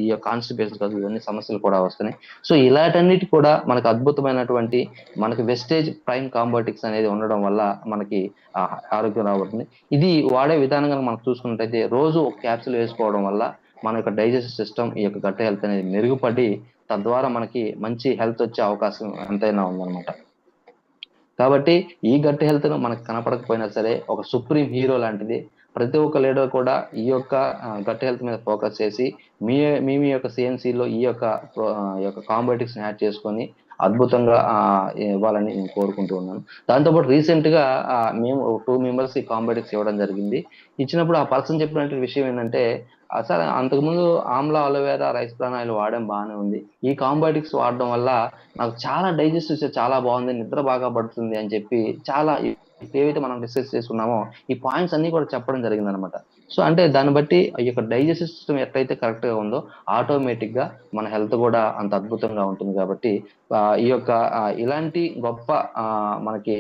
ఈ కాన్స్టిపేషన్ కావచ్చు ఇవన్నీ సమస్యలు కూడా వస్తున్నాయి. సో ఇలాంటన్నిటి కూడా మనకు అద్భుతమైనటువంటి మనకి వెస్టేజ్ ప్రైమ్ కాంబోటిక్స్ అనేది ఉండడం వల్ల మనకి ఆ, ఆరోగ్యం రాబడుతుంది. ఇది వాడే విధానంగా మనం చూసుకున్నట్టయితే రోజు ఒక క్యాప్సూల్ వేసుకోవడం వల్ల మన యొక్క డైజెస్టివ్ సిస్టమ్ ఈ యొక్క గట్ హెల్త్ అనేది మెరుగుపడి తద్వారా మనకి మంచి హెల్త్ వచ్చే అవకాశం ఎంతైనా ఉందన్నమాట. కాబట్టి ఈ గట్ హెల్త్ ను మనకు కనపడకపోయినా సరే ఒక సుప్రీం హీరో లాంటిది. ప్రతి ఒక్క లీడర్ కూడా ఈ యొక్క గట్ హెల్త్ మీద ఫోకస్ చేసి మీ మీ యొక్క CNC లో ఈ యొక్క కాంబోటిక్స్ యాడ్ చేసుకొని అద్భుతంగా ఇవ్వాలని నేను కోరుకుంటూ ఉన్నాను. దాంతోపాటు రీసెంట్ గా మేము 2 members కి కాంబోటిక్స్ ఇవ్వడం జరిగింది. ఇచ్చినప్పుడు ఆ పర్సన్ చెప్పినటువంటి విషయం ఏంటంటే సార్ అంతకుముందు Amla aloe vera rice bran oil వాడడం బాగానే ఉంది. ఈ కాంబోటిక్స్ వాడడం వల్ల నాకు చాలా డైజెస్ట్ చాలా బాగుంది, నిద్ర బాగా పడుతుంది అని చెప్పి చాలా ఏవైతే మనం డిస్కస్ చేసుకున్నామో ఈ పాయింట్స్ అన్ని కూడా చెప్పడం జరిగింది అనమాట. సో అంటే దాన్ని బట్టి ఈ యొక్క డైజెస్టివ్ సిస్టమ్ ఎట్లయితే కరెక్ట్ గా ఉందో ఆటోమేటిక్ గా మన హెల్త్ కూడా అంత అద్భుతంగా ఉంటుంది. కాబట్టి ఈ యొక్క ఇలాంటి గొప్ప ఆ, మనకి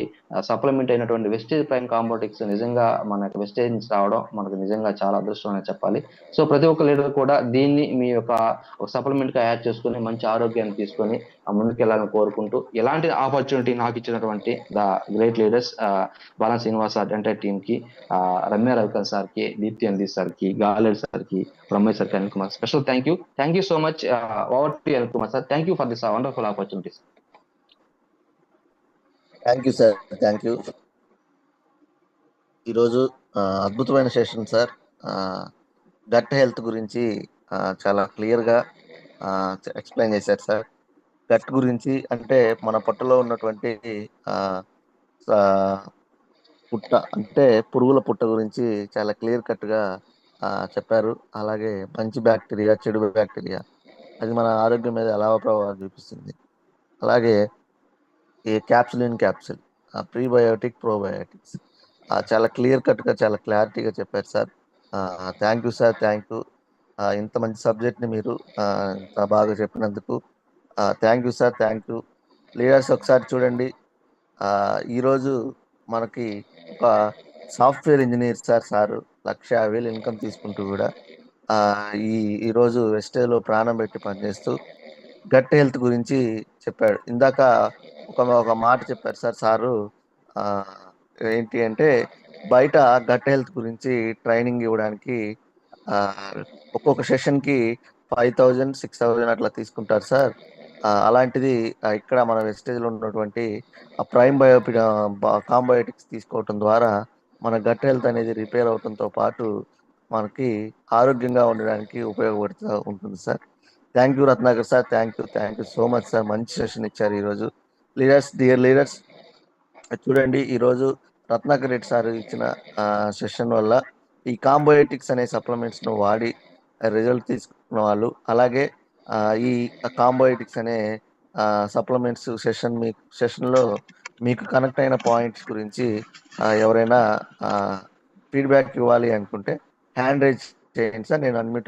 సప్లిమెంట్ అయినటువంటి వెస్టేజ్ ప్రైమ్ కాంబోటిక్స్ నిజంగా మనకి వెస్టేజ్ నుంచి రావడం మనకు నిజంగా చాలా అదృష్టం అని చెప్పాలి. సో ప్రతి ఒక్క లీడర్ కూడా దీన్ని మీ యొక్క సప్లిమెంట్ గా యాడ్ చేసుకొని మంచి ఆరోగ్యాన్ని తీసుకొని ముందుకెళ్లాలని కోరుకుంటూ ఇలాంటి ఆపర్చునిటీ నాకు ఇచ్చినటువంటి the great leaders Bala Srinivas అంటే టీమ్ కి రమ్య రవికర్ సార్ కి దీప్తి అంది సార్ కి గాలేడ్ సార్ కి బ్రహ్మయ్య సార్ కి Anil Kumar special thank you so much over to Anil Kumar sir. Thank you for this wonderful opportunities. Thank you sir, thank you. ఈరోజు అద్భుతమైన సెషన్ సార్. గట్ హెల్త్ గురించి చాలా క్లియర్గా ఎక్స్ప్లెయిన్ చేశారు సార్. గట్ గురించి అంటే మన పొట్టలో ఉన్నటువంటి పుట్ట అంటే పురుగుల పుట్ట గురించి చాలా క్లియర్ కట్గా చెప్పారు. అలాగే మంచి బ్యాక్టీరియా, చెడు బ్యాక్టీరియా అది మన ఆరోగ్యం మీద ఎలా ప్రభావం చూపిస్తుంది. అలాగే ఈ క్యాప్సిల్ ప్రీబయోటిక్, ప్రోబయోటిక్స్ చాలా క్లియర్ కట్గా చాలా క్లారిటీగా చెప్పారు sir. Thank you sir, thank you. ఇంత మంచి సబ్జెక్ట్ని మీరు ఇంత బాగా చెప్పినందుకు thank you sir, thank you. Leaders ఒకసారి చూడండి, ఈరోజు మనకి ఒక సాఫ్ట్వేర్ ఇంజనీర్ సారు 1,50,000 ఇన్కమ్ తీసుకుంటూ కూడా ఈ ఈరోజు వెస్టేజ్లో ప్రాణం పెట్టి పనిచేస్తూ గట్ హెల్త్ గురించి చెప్పాడు. ఇందాక ఒక మాట చెప్పారు సారు. ఏంటి అంటే బయట గట్ హెల్త్ గురించి ట్రైనింగ్ ఇవ్వడానికి ఒక్కొక్క సెషన్కి 5,000, 6,000 అట్లా తీసుకుంటారు సార్. అలాంటిది ఇక్కడ మన వెస్టేజ్లో ఉన్నటువంటి ప్రైమ్ కాంబయోటిక్స్ తీసుకోవటం ద్వారా మన గట్ హెల్త్ అనేది రిపేర్ అవడంతో పాటు మనకి ఆరోగ్యంగా ఉండడానికి ఉపయోగపడుతూ ఉంటుంది sir. Thank you Ratnakar sir, thank you so much sir. మంచి సెషన్ ఇచ్చారు ఈరోజు. డియర్ లీడర్స్ చూడండి, ఈరోజు రత్నాకర్ రెడ్డి సార్ ఇచ్చిన సెషన్ వల్ల ఈ కాంబోయేటిక్స్ అనే సప్లిమెంట్స్ను వాడి రిజల్ట్ తీసుకున్న వాళ్ళు, అలాగే ఈ కాంబోయేటిక్స్ అనే సప్లిమెంట్స్ సెషన్లో మీకు కనెక్ట్ అయిన పాయింట్స్ గురించి ఎవరైనా ఫీడ్బ్యాక్ ఇవ్వాలి అనుకుంటే హ్యాండ్ రైజ్ చేయండి సార్, నేను అన్మ్యూట్